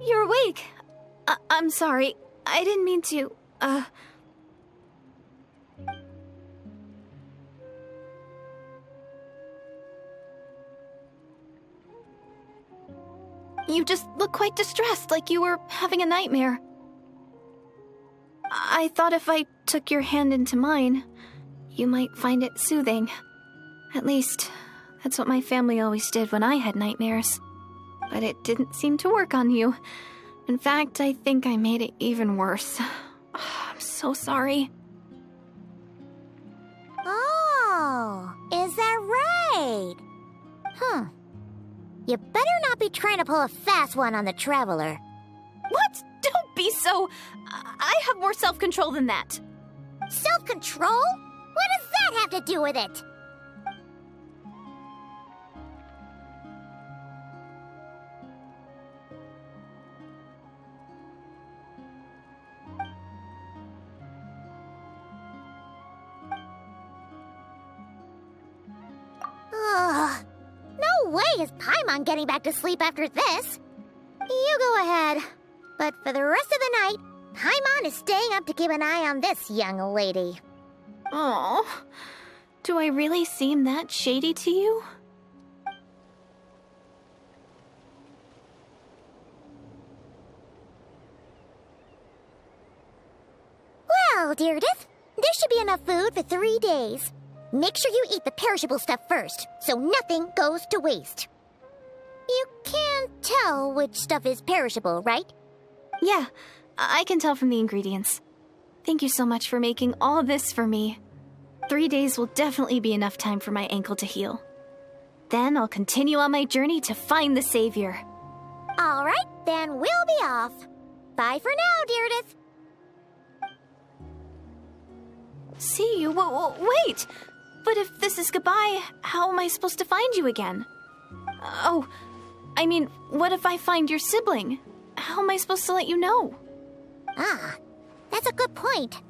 You're awake. I'm sorry. I didn't mean to, You just look quite distressed, like you were having a nightmare. I thought if I took your hand into mine, you might find it soothing. At least, that's what my family always did when I had nightmares. But it didn't seem to work on you. In fact, I think I made it even worse. I'm so sorry. Oh, is that right? You better not be trying to pull a fast one on the Traveler. What? Don't be so... I have more self-control than that. Self-control? What does that have to do with it? Ugh. No way is Paimon getting back to sleep after this. You go ahead. But for the rest of the night, Paimon is staying up to keep an eye on this young lady. Oh, do I really seem that shady to you? Well, Deirdith, there should be enough food for 3 days. Make sure you eat the perishable stuff first, so nothing goes to waste. You can't tell which stuff is perishable, right? Yeah, I can tell from the ingredients. Thank you so much for making all this for me. 3 days will definitely be enough time for my ankle to heal. Then I'll continue on my journey to find the Savior. All right, then we'll be off. Bye for now, Deirdith. See you? Wait! But if this is goodbye, how am I supposed to find you again? Oh, I mean, what if I find your sibling? How am I supposed to let you know? Ah, that's a good point.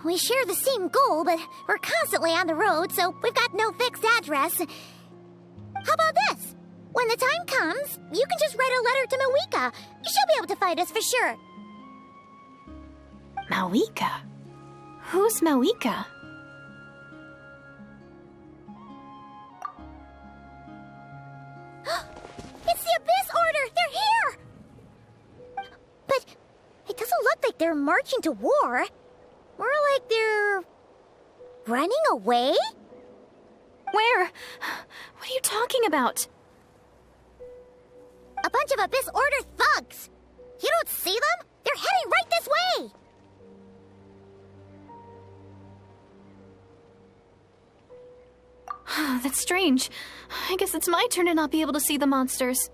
We share the same goal, but we're constantly on the road, so we've got no fixed address. How about this? When the time comes, you can just write a letter to Mawika. She'll be able to find us for sure. Mawika? Who's Mawika? It's the Abyss Order! They're here! But it doesn't look like they're marching to war. More like they're... running away? Where? What are you talking about? A bunch of Abyss Order thugs! You don't see them? They're heading right this way! That's strange. I guess it's my turn to not be able to see the monsters.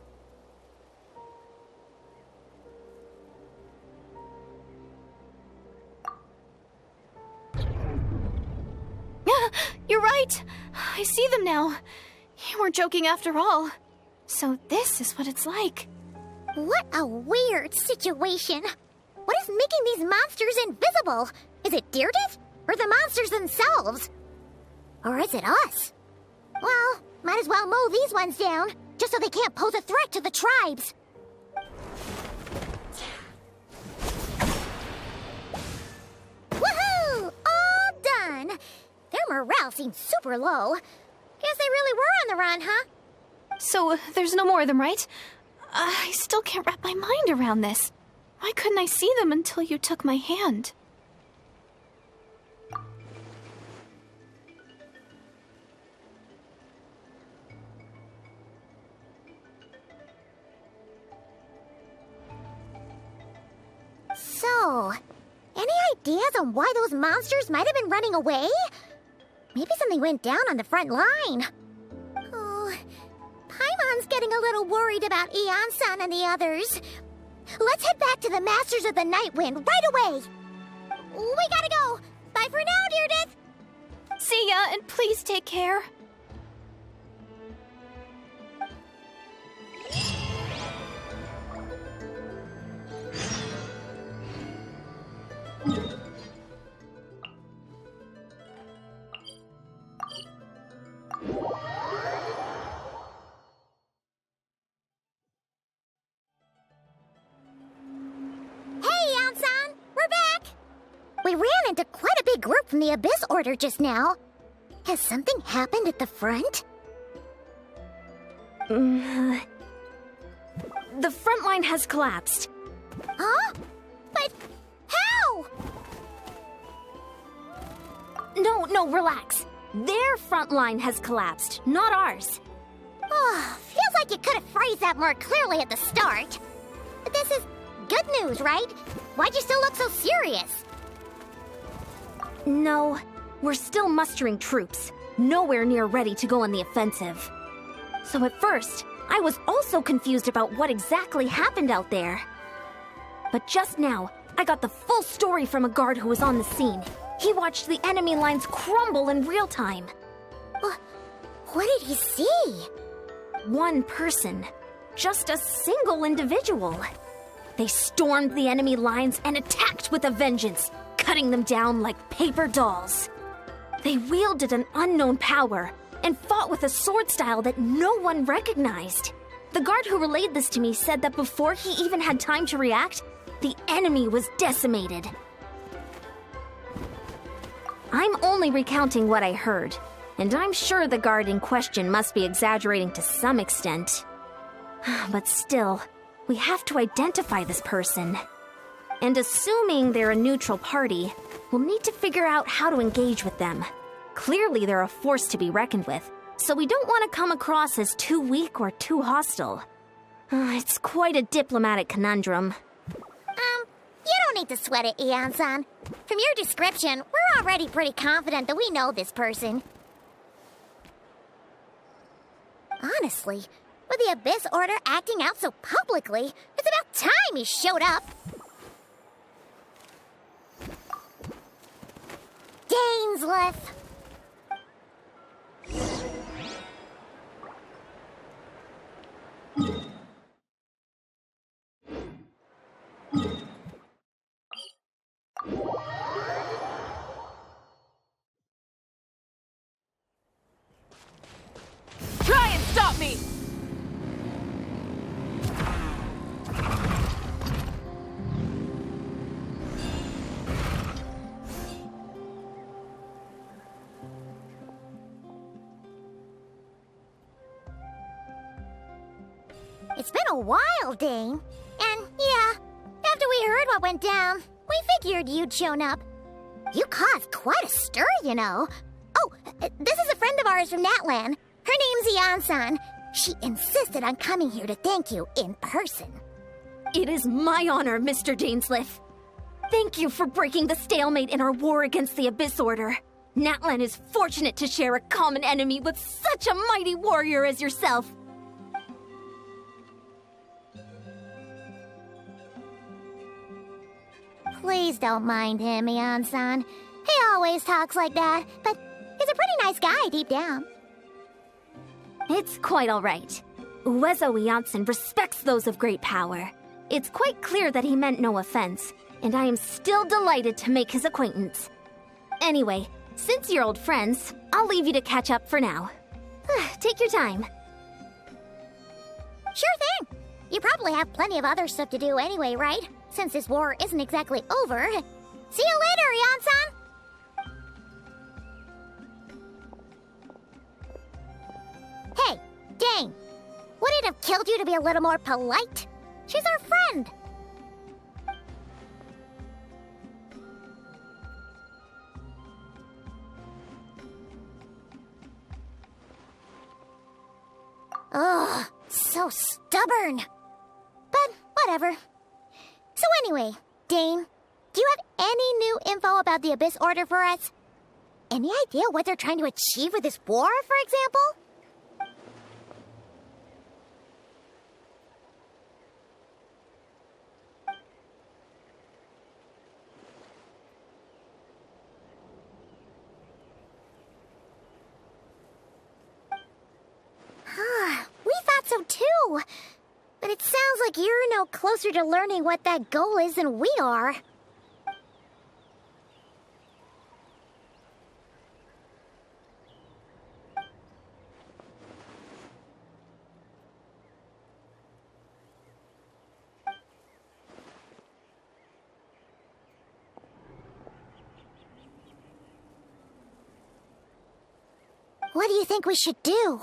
You're right! I see them now. You weren't joking after all. So this is what it's like. What a weird situation. What is making these monsters invisible? Is it Deirdith? Or the monsters themselves? Or is it us? Well, might as well mow these ones down, just so they can't pose a threat to the tribes. Woohoo! All done! Their morale seems super low. Guess they really were on the run, huh? So, there's no more of them, right? I still can't wrap my mind around this. Why couldn't I see them until you took my hand? Any ideas on why those monsters might have been running away? Maybe something went down on the front line. Oh, Paimon's getting a little worried about Eon-san and the others. Let's head back to the Masters of the Night Wind right away. We gotta go. Bye for now, Deirdre. See ya, and please take care. We ran into quite a big group from the Abyss Order just now. Has something happened at the front? The front line has collapsed. Huh? But how? No, relax. Their front line has collapsed, not ours. Oh, feels like you could have phrased that more clearly at the start. But this is good news, right? Why'd you still look so serious? No, we're still mustering troops, nowhere near ready to go on the offensive. So at first, I was also confused about what exactly happened out there. But just now, I got the full story from a guard who was on the scene. He watched the enemy lines crumble in real time. What did he see? One person. Just a single individual. They stormed the enemy lines and attacked with a vengeance, cutting them down like paper dolls. They wielded an unknown power and fought with a sword style that no one recognized. The guard who relayed this to me said that before he even had time to react, the enemy was decimated. I'm only recounting what I heard, and I'm sure the guard in question must be exaggerating to some extent. But still, we have to identify this person. And assuming they're a neutral party, we'll need to figure out how to engage with them. Clearly they're a force to be reckoned with, so we don't want to come across as too weak or too hostile. It's quite a diplomatic conundrum. You don't need to sweat it, Eon-san. From your description, we're already pretty confident that we know this person. Honestly, with the Abyss Order acting out so publicly, it's about time he showed up. Dainsleif! Try and stop me! It's been a while, Dane. And yeah, after we heard what went down, we figured you'd shown up. You caused quite a stir, you know. Oh, this is a friend of ours from Natlan. Her name's Eon-san. She insisted on coming here to thank you in person. It is my honor, Mr. Dainsleif. Thank you for breaking the stalemate in our war against the Abyss Order. Natlan is fortunate to share a common enemy with such a mighty warrior as yourself. Please don't mind him, Eon-san. He always talks like that, but he's a pretty nice guy deep down. It's quite all right. Uezo Eonson respects those of great power. It's quite clear that he meant no offense, and I am still delighted to make his acquaintance. Anyway, since you're old friends, I'll leave you to catch up for now. Take your time. Sure thing. You probably have plenty of other stuff to do anyway, right? Since this war isn't exactly over. See you later, Eon-san! Hey, Dane! Would it have killed you to be a little more polite? She's our friend! Ugh, so stubborn. But whatever. So anyway, Dane, do you have Any new info about the Abyss Order for us? Any idea what they're trying to achieve with this war, for example? We thought so too. But it sounds like you're no closer to learning what that goal is than we are. What do you think we should do?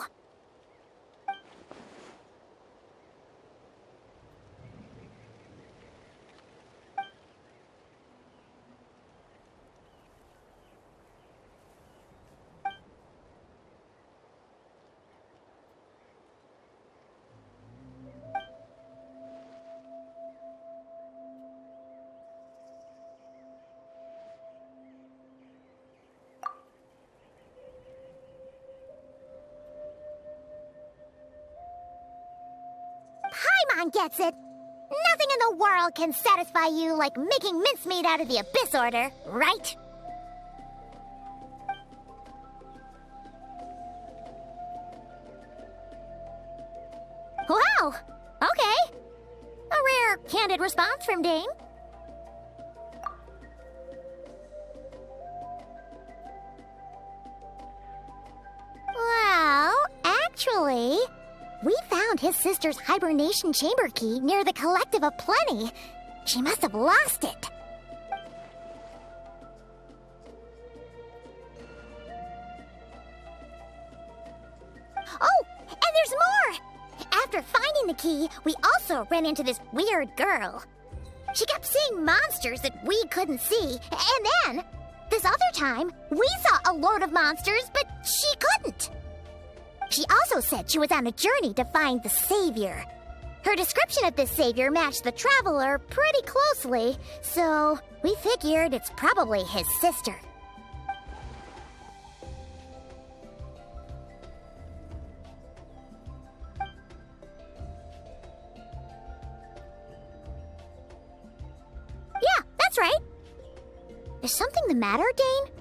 Paimon gets it. Nothing in the world can satisfy you like making mincemeat out of the Abyss Order, right? Wow! Okay. A rare, candid response from Dane. Well, actually, we found his sister's hibernation chamber key near the Collective of Plenty. She must have lost it. Oh, and there's more! After finding the key, we also ran into this weird girl. She kept seeing monsters that we couldn't see, and then, this other time, we saw a load of monsters, but she couldn't. She also said she was on a journey to find the Savior. Her description of this Savior matched the Traveler pretty closely, so we figured it's probably his sister. Yeah, that's right. Is something the matter, Dane?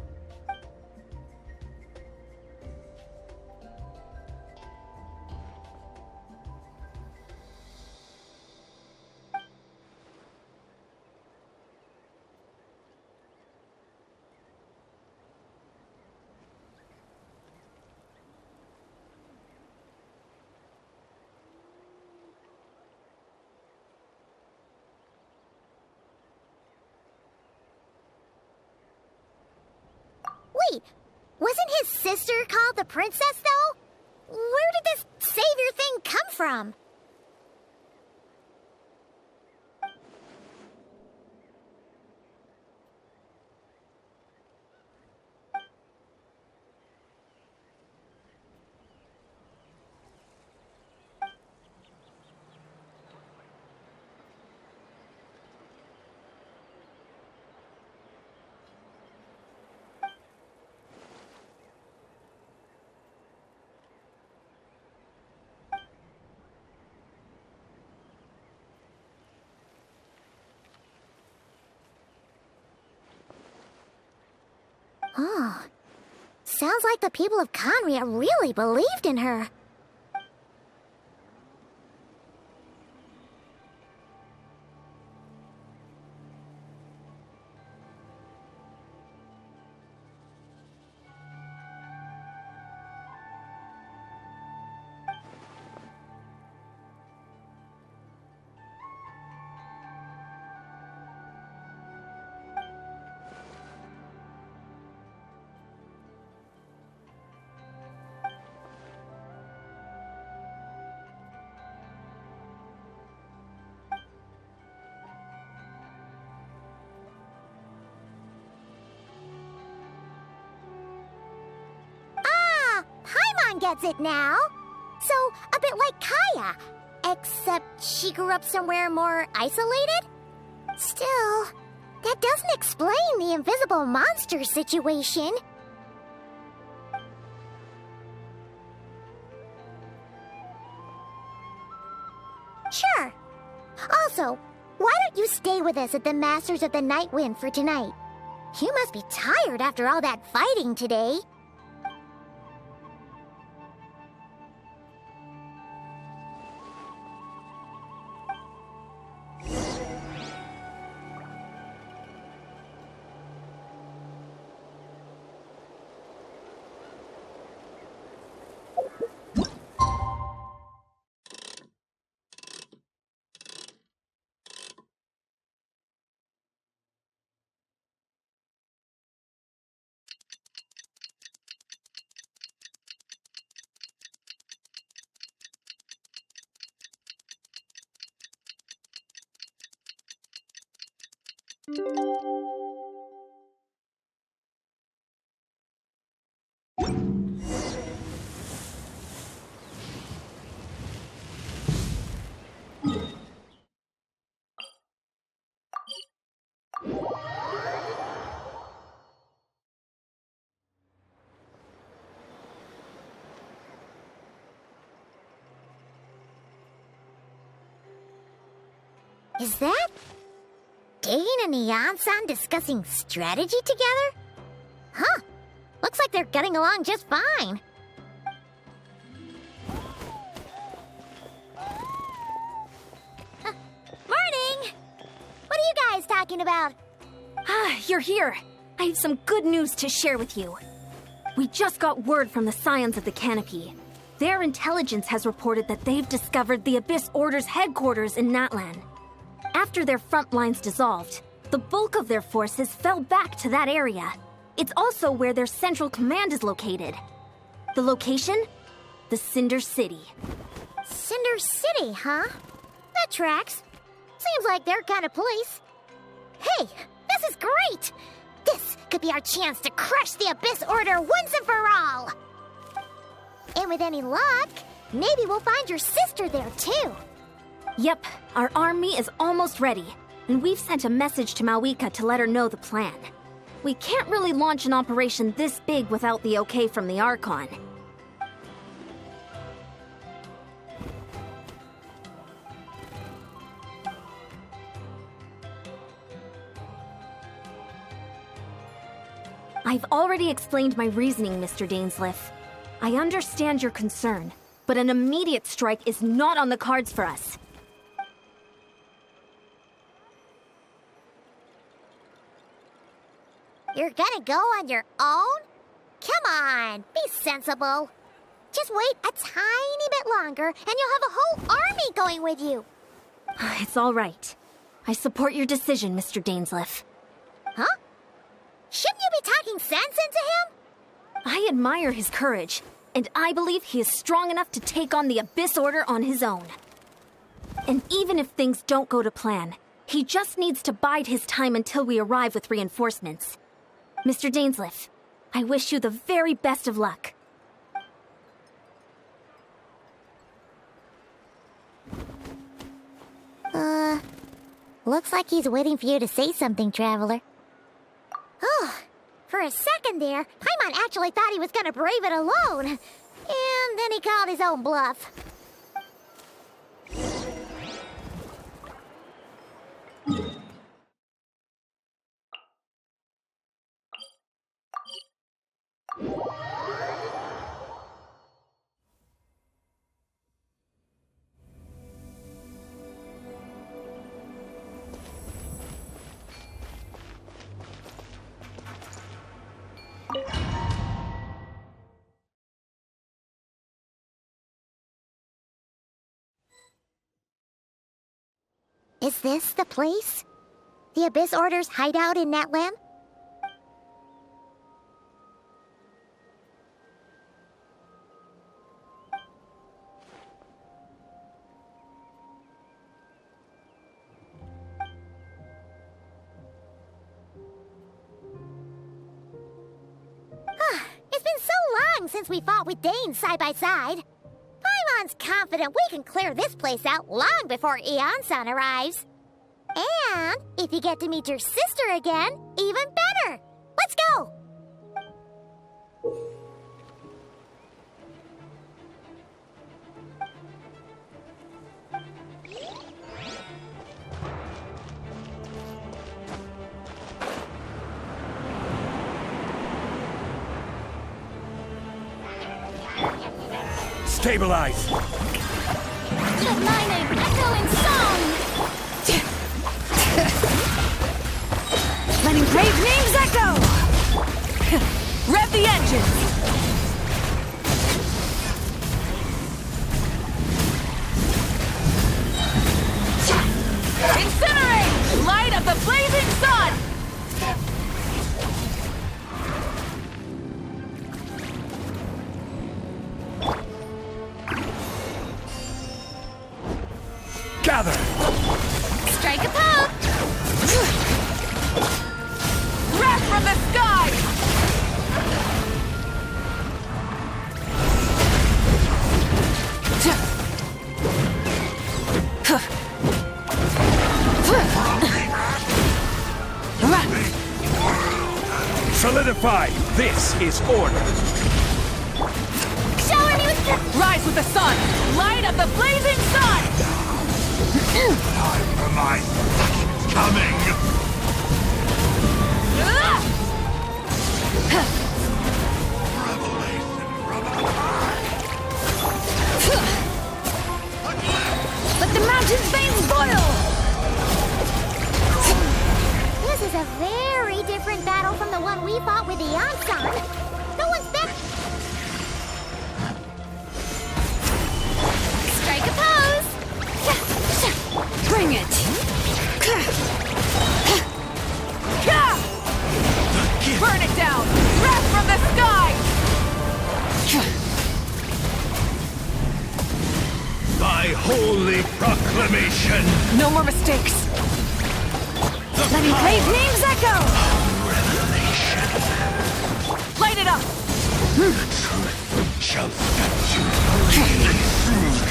Wait, wasn't his sister called the Princess, though? Where did this Savior thing come from? Oh, sounds like the people of Conria really believed in her. Gets it now. So, a bit like Kaya, except she grew up somewhere more isolated? Still, that doesn't explain the invisible monster situation. Sure. Also, why don't you stay with us at the Masters of the Night Wind for tonight? You must be tired after all that fighting today. Is that Dane and Eon-san discussing strategy together? Huh. Looks like they're getting along just fine. Morning! What are you guys talking about? You're here. I have some good news to share with you. We just got word from the Scions of the Canopy. Their intelligence has reported that they've discovered the Abyss Order's headquarters in Natlan. After their front lines dissolved, the bulk of their forces fell back to that area. It's also where their central command is located. The location? The Cinder City. Cinder City, huh? That tracks. Seems like their kind of place. Hey, this is great! This could be our chance to crush the Abyss Order once and for all! And with any luck, maybe we'll find your sister there too. Yep, our army is almost ready, and we've sent a message to Mawika to let her know the plan. We can't really launch an operation this big without the okay from the Archon. I've already explained my reasoning, Mr. Dainsleif. I understand your concern, but an immediate strike is not on the cards for us. You're gonna go on your own? Come on, be sensible. Just wait a tiny bit longer and you'll have a whole army going with you. It's all right. I support your decision, Mr. Dainsleif. Huh? Shouldn't you be talking sense into him? I admire his courage, and I believe he is strong enough to take on the Abyss Order on his own. And even if things don't go to plan, he just needs to bide his time until we arrive with reinforcements. Mr. Dainsleif, I wish you the very best of luck. Looks like he's waiting for you to say something, Traveler. Oh, for a second there, Paimon actually thought he was gonna brave it alone. And then he called his own bluff. Is this the place? The Abyss Order's hideout in Natlan? It's been so long since we fought with Dane side by side. Paimon's confident we can clear this place out long before Eon-san arrives. And if you get to meet your sister again, even better. Let's go! Stabilize! United, echoing song! Letting brave names echo! Rev the engines! Incinerate! Light of the blazing sun! Gather! Strike a pop! Wrath from the sky! Solidify! This is order! Shower me with Rise with the sun! Light of the blazing sun! Time for my coming! Let the mountain's veins boil! This is a very different battle from the one we fought with the Ansan. No one's better. strike a pose! Bring it! Burn it down! Wrath from the sky! By holy proclamation! No more mistakes! Letting brave names echo! Light it up! Shall set you free. The truth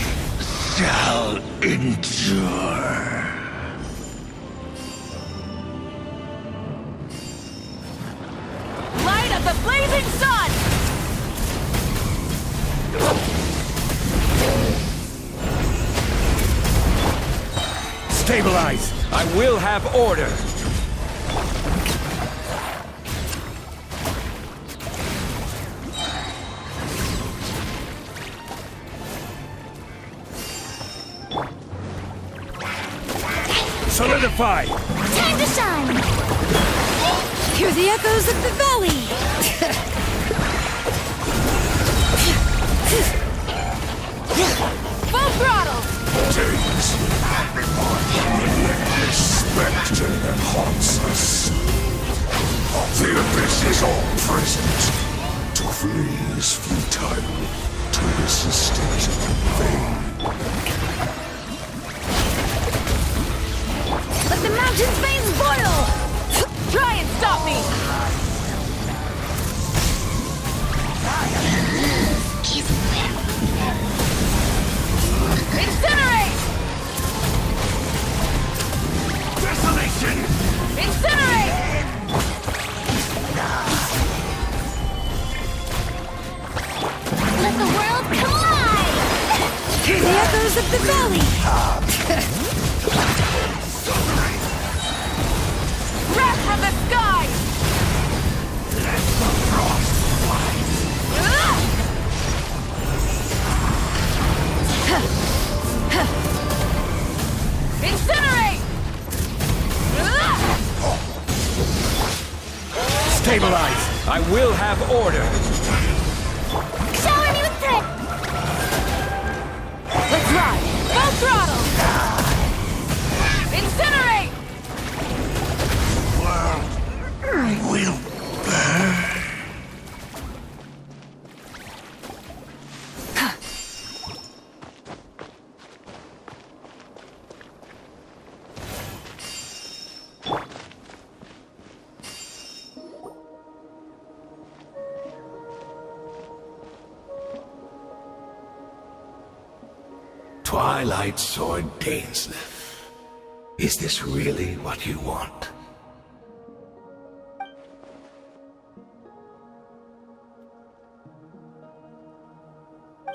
shall endure. Light of the blazing sun! Stabilize! I will have order! Solidify! Time to shine! Hear the echoes of the valley! Full throttle! Days the relentless spectre that haunts us. The abyss is all present. To flee is futile. To resist it vain. Let the mountain's veins boil! Try and stop me! Incinerate! Desolation! Incinerate! Let the world collide! Hear the echoes of the valley! Wrath from the sky! Let the frost fly! Incinerate! Stabilize! I will have order! Shower me with threat! Let's ride! Full throttle! Incinerate! Will burn! Twilight Sword Dainsleif. Is this really what you want?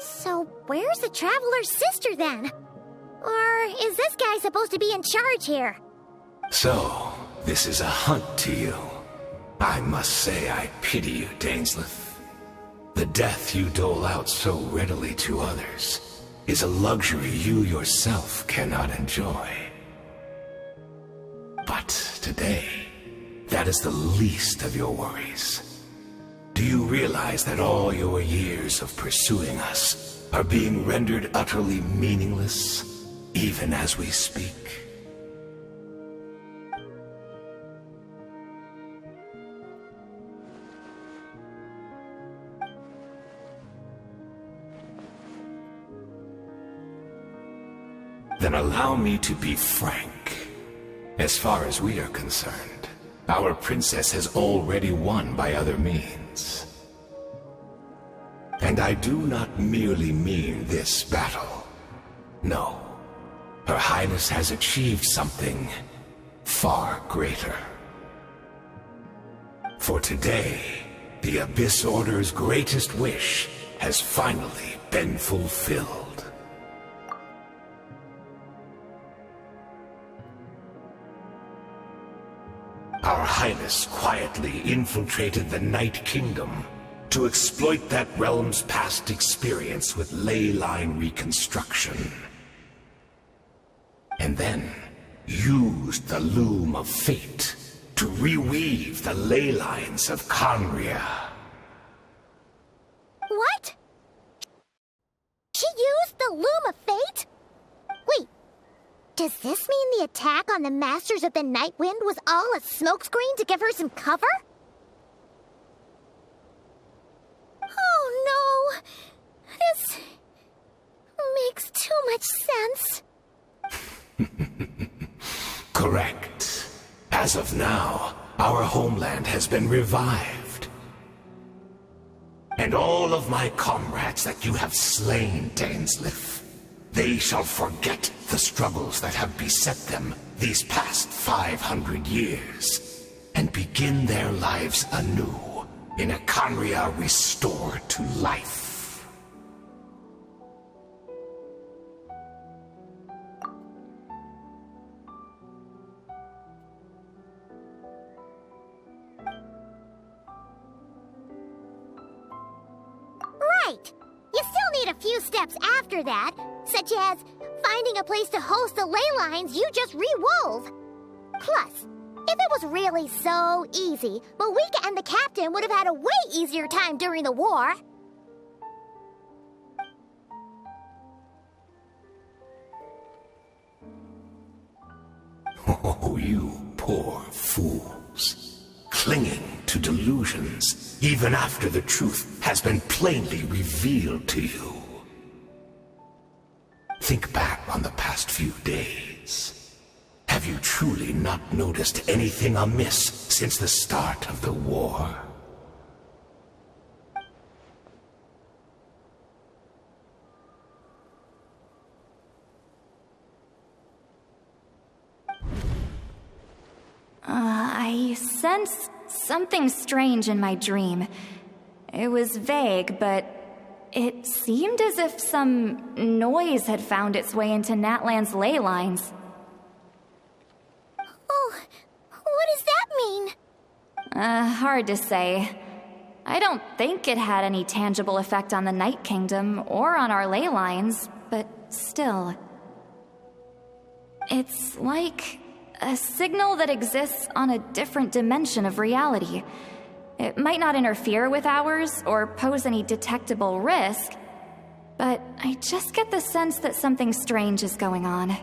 So, where's the Traveler's sister then? Or is this guy supposed to be in charge here? So, this is a hunt to you. I must say I pity you, Dainsleif. The death you dole out so readily to others is a luxury you yourself cannot enjoy. But today, that is the least of your worries. Do you realize that all your years of pursuing us are being rendered utterly meaningless, even as we speak? Then allow me to be frank. As far as we are concerned, our princess has already won by other means. And I do not merely mean this battle. No. Her Highness has achieved something far greater. For today, the Abyss Order's greatest wish has finally been fulfilled. Our Highness quietly infiltrated the Night Kingdom to exploit that realm's past experience with ley line reconstruction. And then used the Loom of Fate to reweave the ley lines of Conria. What? She used the Loom of Fate? Wait, does this mean the attack on the Masters of the Night Wind was all a smokescreen to give her some cover? Oh no! This makes too much sense. Correct. As of now, our homeland has been revived. And all of my comrades that you have slain, Dainsleif, they shall forget the struggles that have beset them these past 500 years, and begin their lives anew in a Conria restored to life. Right! You still need a few steps after that, such as finding a place to host the ley lines you just re-wove. Plus, if it was really so easy, Malika and the captain would have had a way easier time during the war. Oh, you poor fools. Clinging to delusions, even after the truth has been plainly revealed to you. Think back on the past few days. Have you truly not noticed anything amiss since the start of the war? I sensed something strange in my dream. It was vague, but it seemed as if some noise had found its way into Natlan's ley lines. Oh, what does that mean? Hard to say. I don't think it had any tangible effect on the Night Kingdom or on our ley lines, but still. It's like a signal that exists on a different dimension of reality. It might not interfere with ours or pose any detectable risk, but I just get the sense that something strange is going on.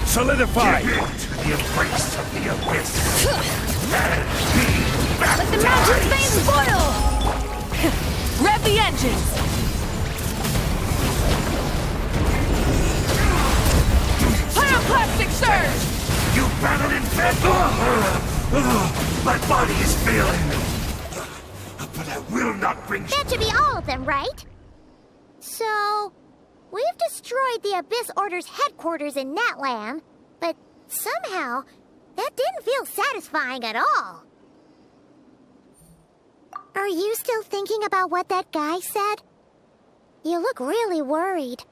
Solidify! Give in to the embrace of the abyss! And be baptized! Let the mountain's veins boil! Rev the engines! Pyroclastic surge! You battled in bed! My body is failing me! But I will not bring... That should be all of them, right? So... we've destroyed the Abyss Order's headquarters in Netland, but somehow, that didn't feel satisfying at all. Are you still thinking about what that guy said? You look really worried.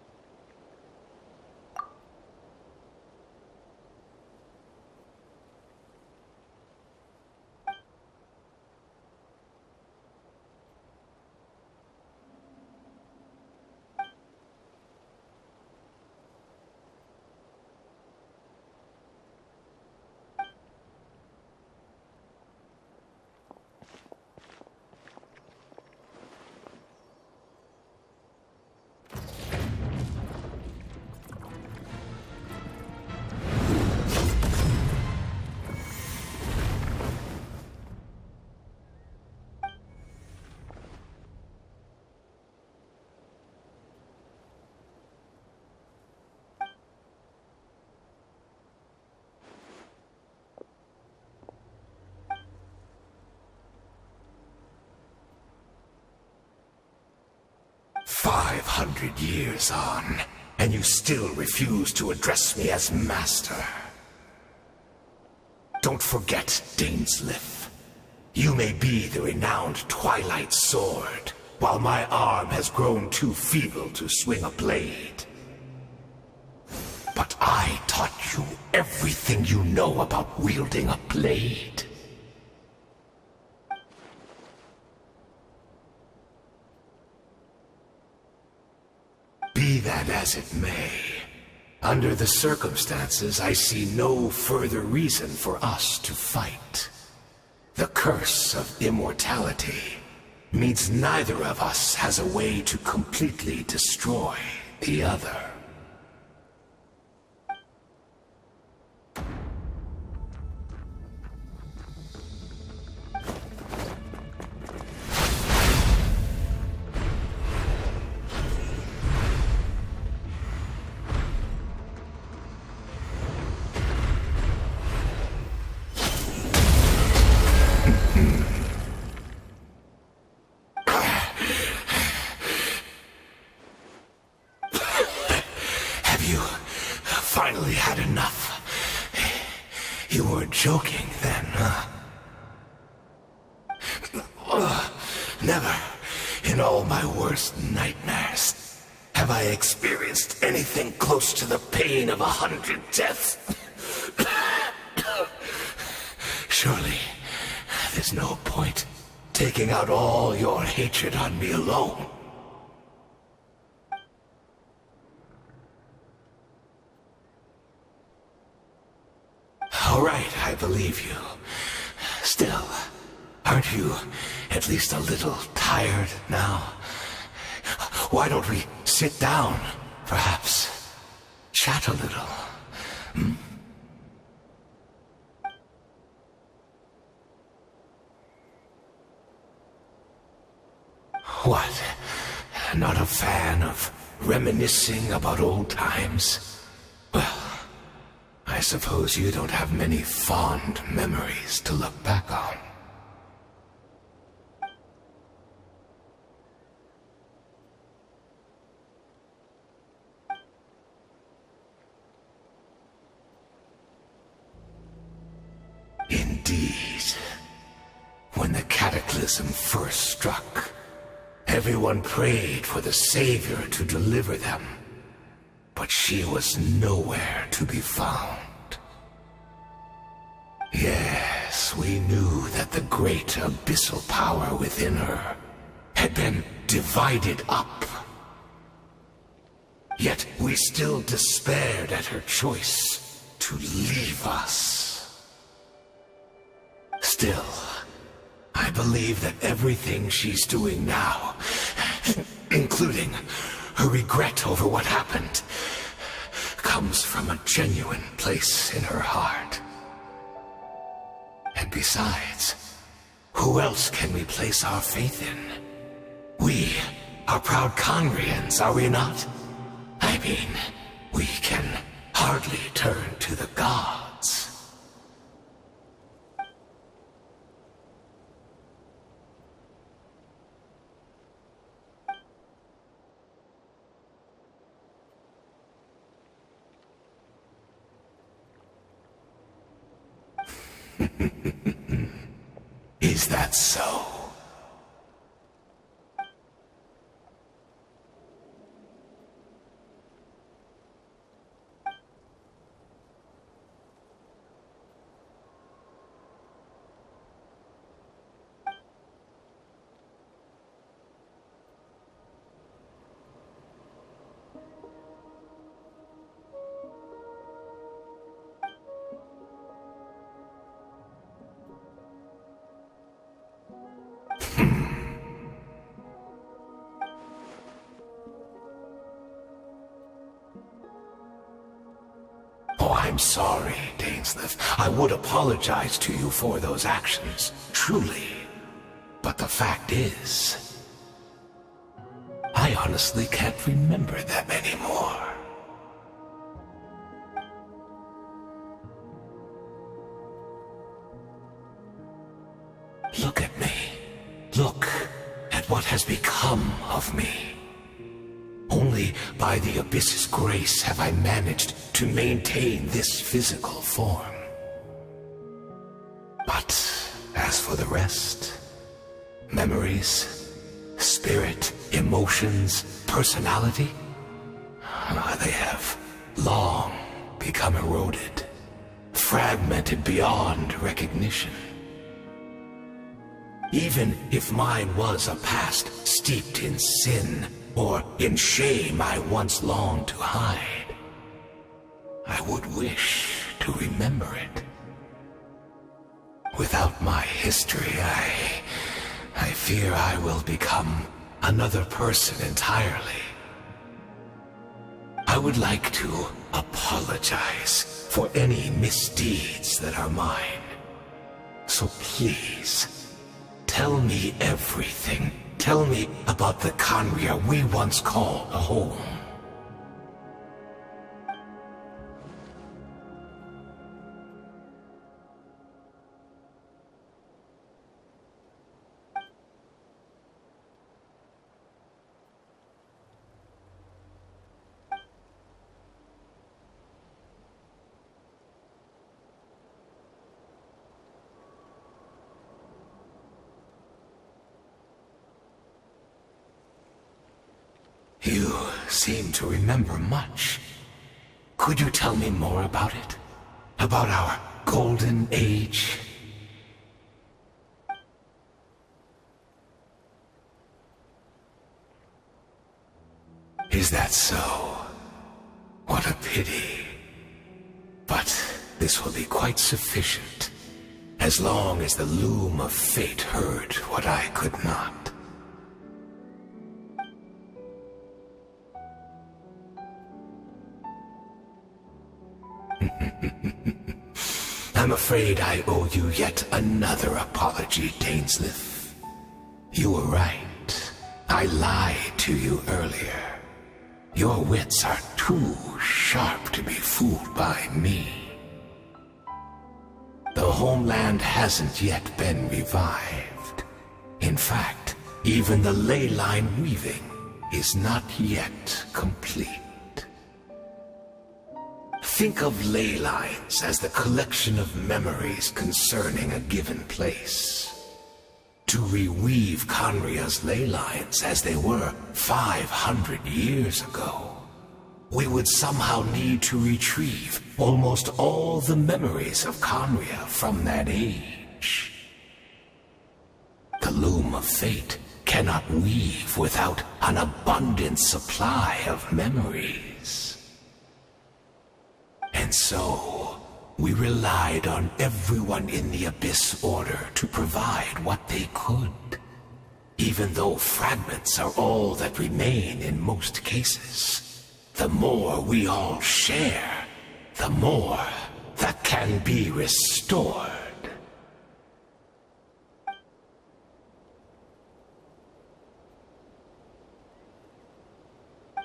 "500 years on, and you still refuse to address me as master. Don't forget, Dainsleif. You may be the renowned Twilight Sword, while my arm has grown too feeble to swing a blade. But I taught you everything you know about wielding a blade. Be that as it may, under the circumstances, I see no further reason for us to fight. The curse of immortality means neither of us has a way to completely destroy the other. Finally had enough. You were joking then, huh? Never, in all my worst nightmares, have I experienced anything close to the pain of 100 deaths. Surely, there's no point taking out all your hatred on me alone. All right, I believe you. Still, aren't you at least a little tired now? Why don't we sit down, perhaps? Chat a little. What? Not a fan of reminiscing about old times? Well, I suppose you don't have many fond memories to look back on. Indeed. When the cataclysm first struck, everyone prayed for the Savior to deliver them. But she was nowhere to be found. Yes, we knew that the great abyssal power within her had been divided up. Yet we still despaired at her choice to leave us. Still, I believe that everything she's doing now, including her regret over what happened, comes from a genuine place in her heart. And besides, who else can we place our faith in? We are proud Conrians, are we not? I mean, we can hardly turn to the gods. Is that so? I'm sorry, Dainsleif. I would apologize to you for those actions, truly. But the fact is, I honestly can't remember them anymore. Look at me. Look at what has become of me. Only by the Abyss's grace have I managed to maintain this physical form. But as for the rest, memories, spirit, emotions, personality, they have long become eroded, fragmented beyond recognition. Even if mine was a past steeped in sin, or in shame I once longed to hide, I would wish to remember it. Without my history, I fear I will become another person entirely. I would like to apologize for any misdeeds that are mine. So please, tell me everything. Tell me about the Conria we once called home. You seem to remember much. Could you tell me more about it? About our golden age? Is that so? What a pity. But this will be quite sufficient, as long as the loom of fate heard what I could not. I'm afraid I owe you yet another apology, Dainsleif. You were right. I lied to you earlier. Your wits are too sharp to be fooled by me. The homeland hasn't yet been revived. In fact, even the ley line weaving is not yet complete. Think of ley lines as the collection of memories concerning a given place. To reweave Conria's ley lines as they were 500 years ago, we would somehow need to retrieve almost all the memories of Conria from that age. The loom of fate cannot weave without an abundant supply of memories. And so, we relied on everyone in the Abyss Order to provide what they could, even though fragments are all that remain in most cases. The more we all share, the more that can be restored.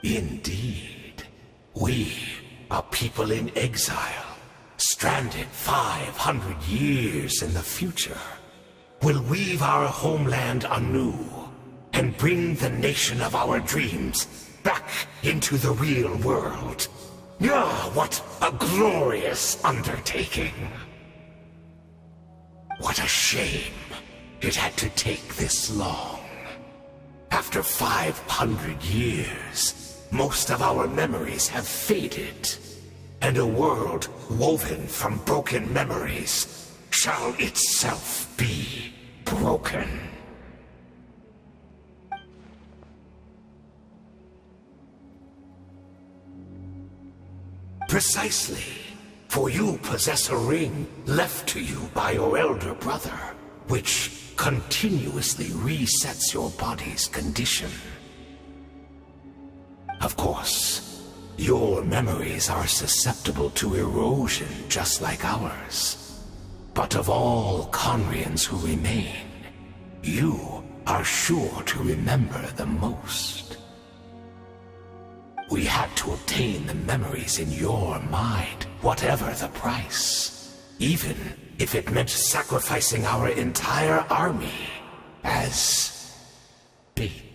Indeed, we, a people in exile, stranded 500 years in the future, will weave our homeland anew and bring the nation of our dreams back into the real world. Ah, what a glorious undertaking! What a shame it had to take this long. After 500 years, most of our memories have faded, and a world woven from broken memories shall itself be broken. Precisely, for you possess a ring left to you by your elder brother, which continuously resets your body's condition. Of course, your memories are susceptible to erosion just like ours. But of all Conrians who remain, you are sure to remember the most. We had to obtain the memories in your mind, whatever the price. Even if it meant sacrificing our entire army as bait.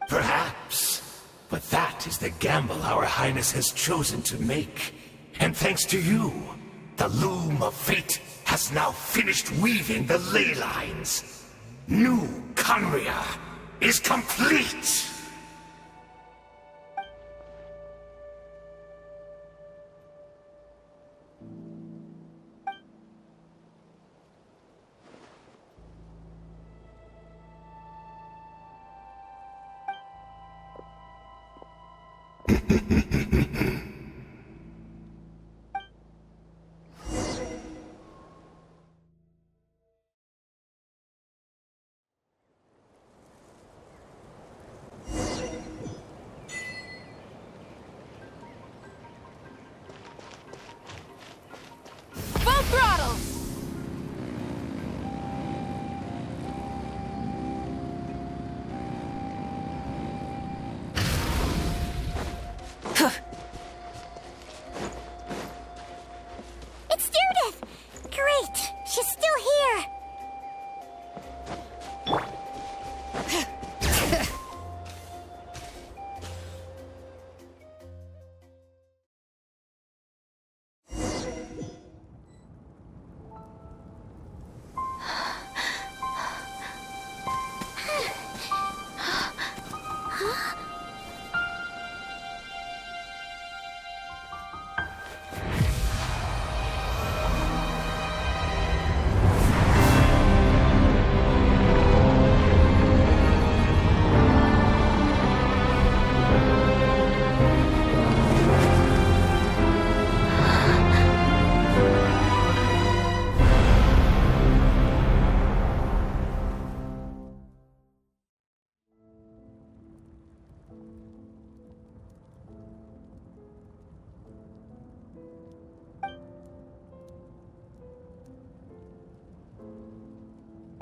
Perhaps, but that is the gamble our Highness has chosen to make. And thanks to you, the loom of fate has now finished weaving the ley lines. New Conria is complete!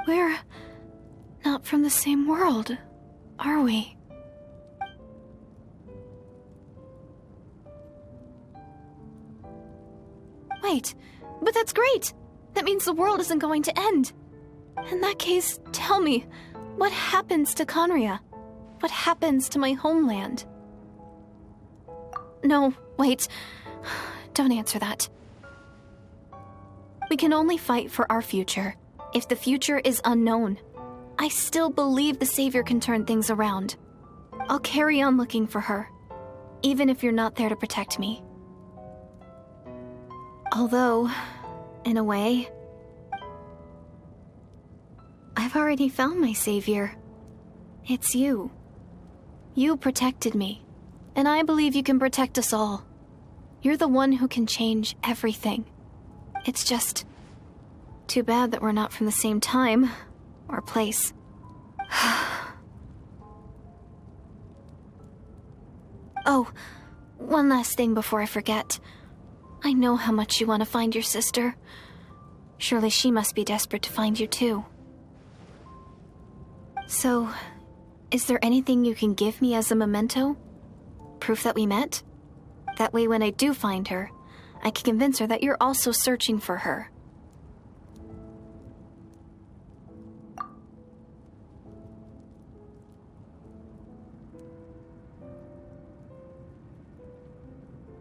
We're not from the same world, are we? Wait, but that's great! That means the world isn't going to end. In that case, tell me, what happens to Conria? What happens to my homeland? No, wait. Don't answer that. We can only fight for our future. If the future is unknown, I still believe the Savior can turn things around. I'll carry on looking for her, even if you're not there to protect me. Although, in a way. I've already found my savior. It's you. You protected me, and I believe you can protect us all. You're the one who can change everything. It's just too bad that we're not from the same time or place. Oh, one last thing before I forget. I know how much you want to find your sister. Surely she must be desperate to find you too. So, is there anything you can give me as a memento? Proof that we met? That way when I do find her, I can convince her that you're also searching for her.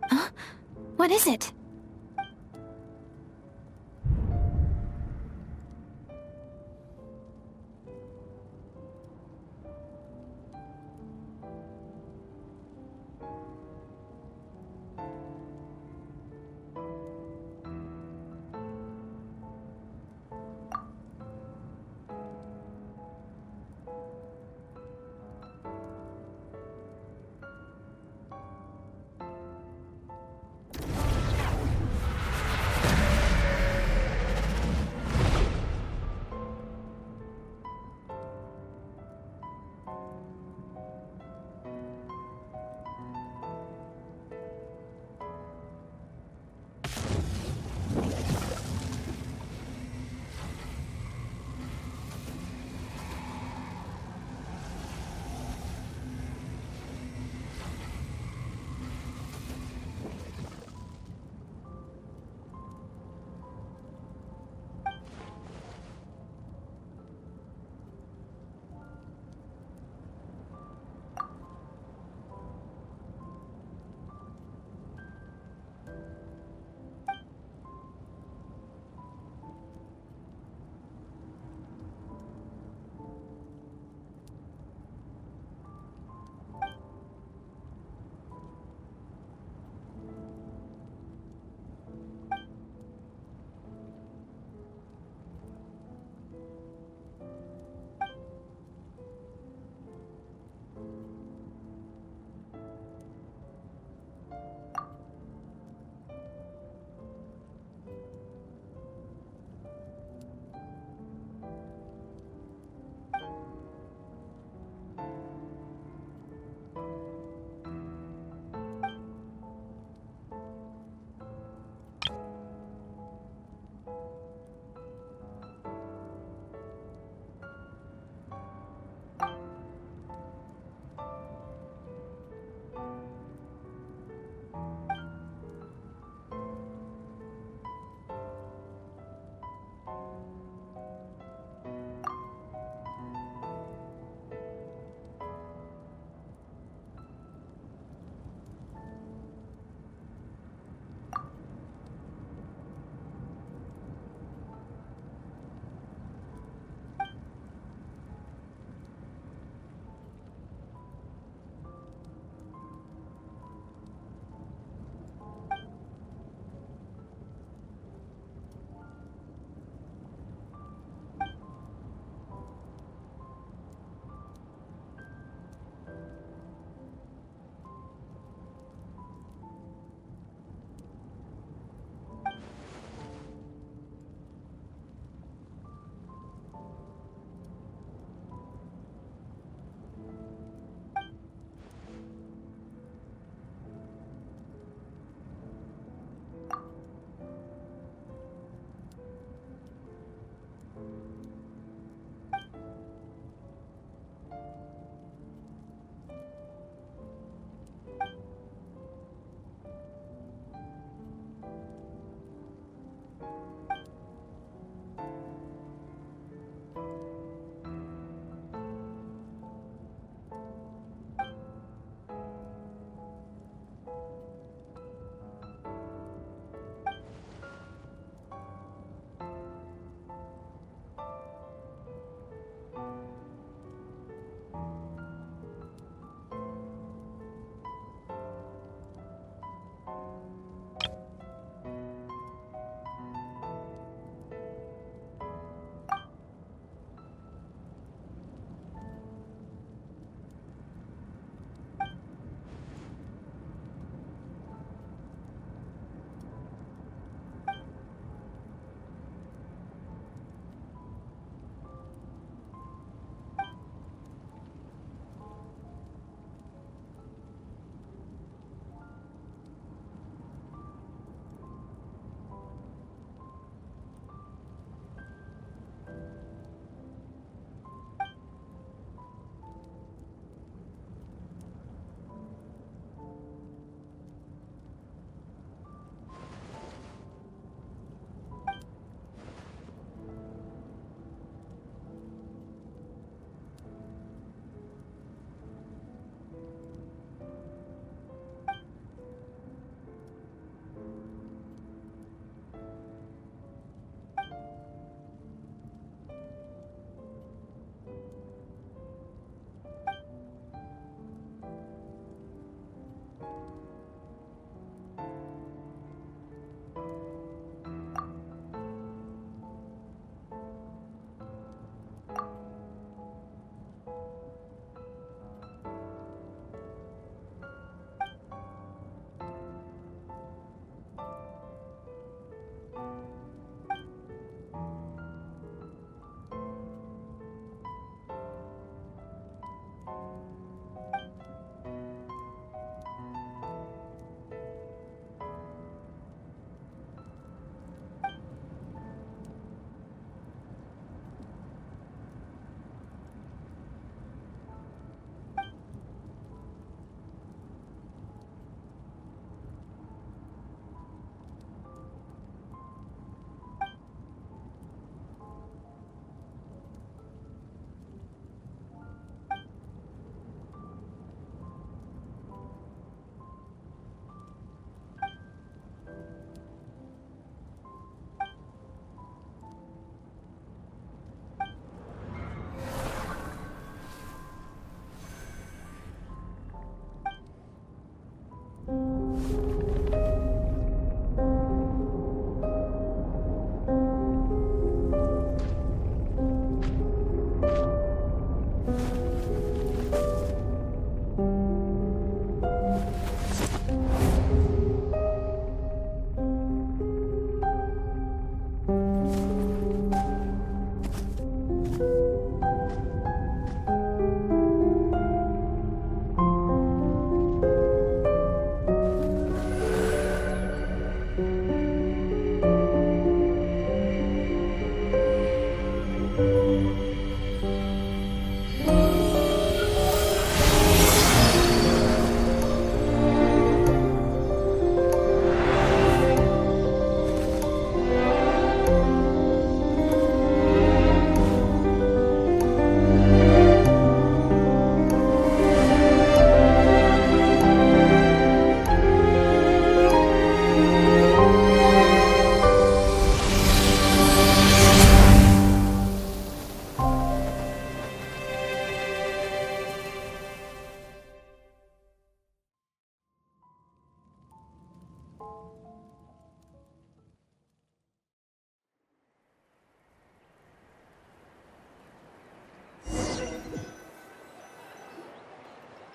Huh? What is it?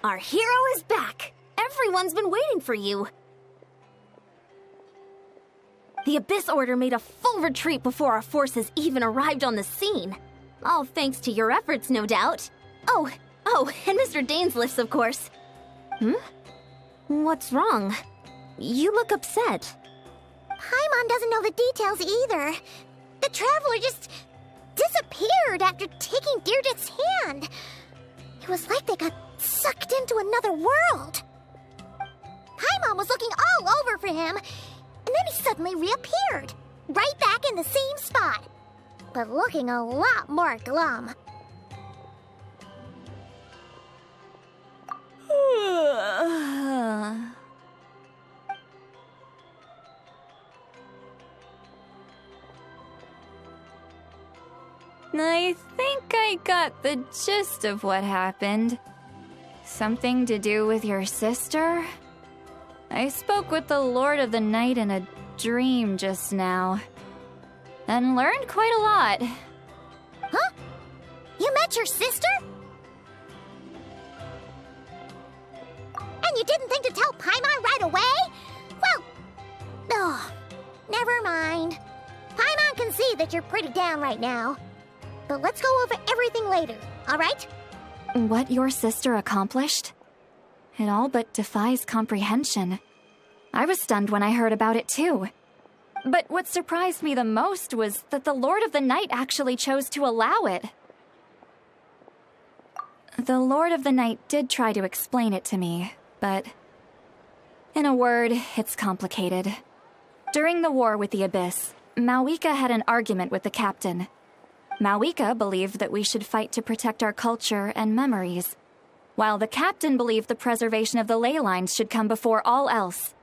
Our hero is back! Everyone's been waiting for you! The Abyss Order made a full retreat before our forces even arrived on the scene. All thanks to your efforts, no doubt. Oh, and Mr. Dainsliff's, of course. What's wrong? You look upset. Paimon doesn't know the details either. The Traveler just disappeared after taking Deirdre's hand. It was like they got sucked into another world. Paimon was looking all over for him, and then he suddenly reappeared, right back in the same spot, but looking a lot more glum. I think I got the gist of what happened. Something to do with your sister? I spoke with the Lord of the Night in a dream just now, and learned quite a lot. Huh? You met your sister? And you didn't think to tell Paimon right away? Well, never mind. Paimon can see that you're pretty down right now. But let's go over everything later, all right? What your sister accomplished? It all but defies comprehension. I was stunned when I heard about it too. But what surprised me the most was that the Lord of the Night actually chose to allow it. The Lord of the Night did try to explain it to me, but in a word, it's complicated. During the war with the Abyss, Mawika had an argument with the captain. Mawika believed that we should fight to protect our culture and memories, while the captain believed the preservation of the ley lines should come before all else.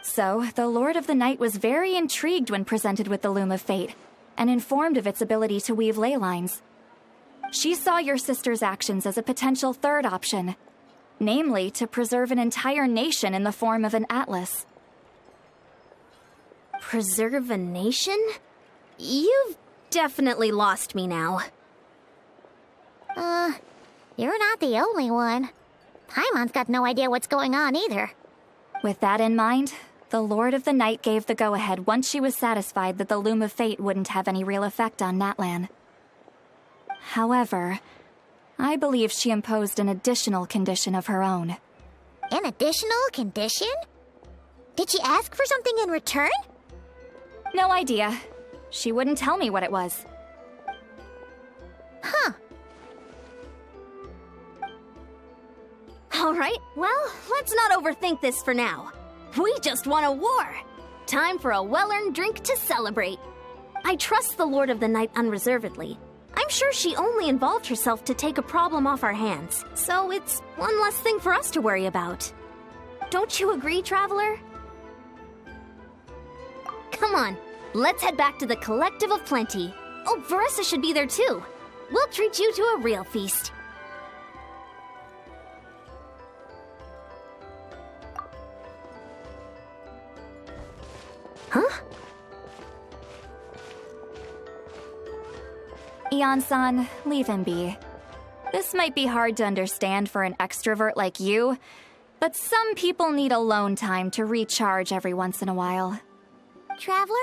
So, the Lord of the Night was very intrigued when presented with the Loom of Fate, and informed of its ability to weave ley lines. She saw your sister's actions as a potential third option, namely to preserve an entire nation in the form of an atlas. Preserve a nation? You've definitely lost me now. You're not the only one. Paimon's got no idea what's going on either. With that in mind, the Lord of the Night gave the go-ahead once she was satisfied that the Loom of Fate wouldn't have any real effect on Natlan. However, I believe she imposed an additional condition of her own. An additional condition? Did she ask for something in return? No idea. She wouldn't tell me what it was. Huh. All right, well, let's not overthink this for now. We just won a war. Time for a well-earned drink to celebrate. I trust the Lord of the Night unreservedly. I'm sure she only involved herself to take a problem off our hands, so it's one less thing for us to worry about. Don't you agree, Traveler? Come on, let's head back to the Collective of Plenty. Oh, Varessa should be there too. We'll treat you to a real feast. Huh? Ian-san, leave him be. This might be hard to understand for an extrovert like you, but some people need alone time to recharge every once in a while. Traveler?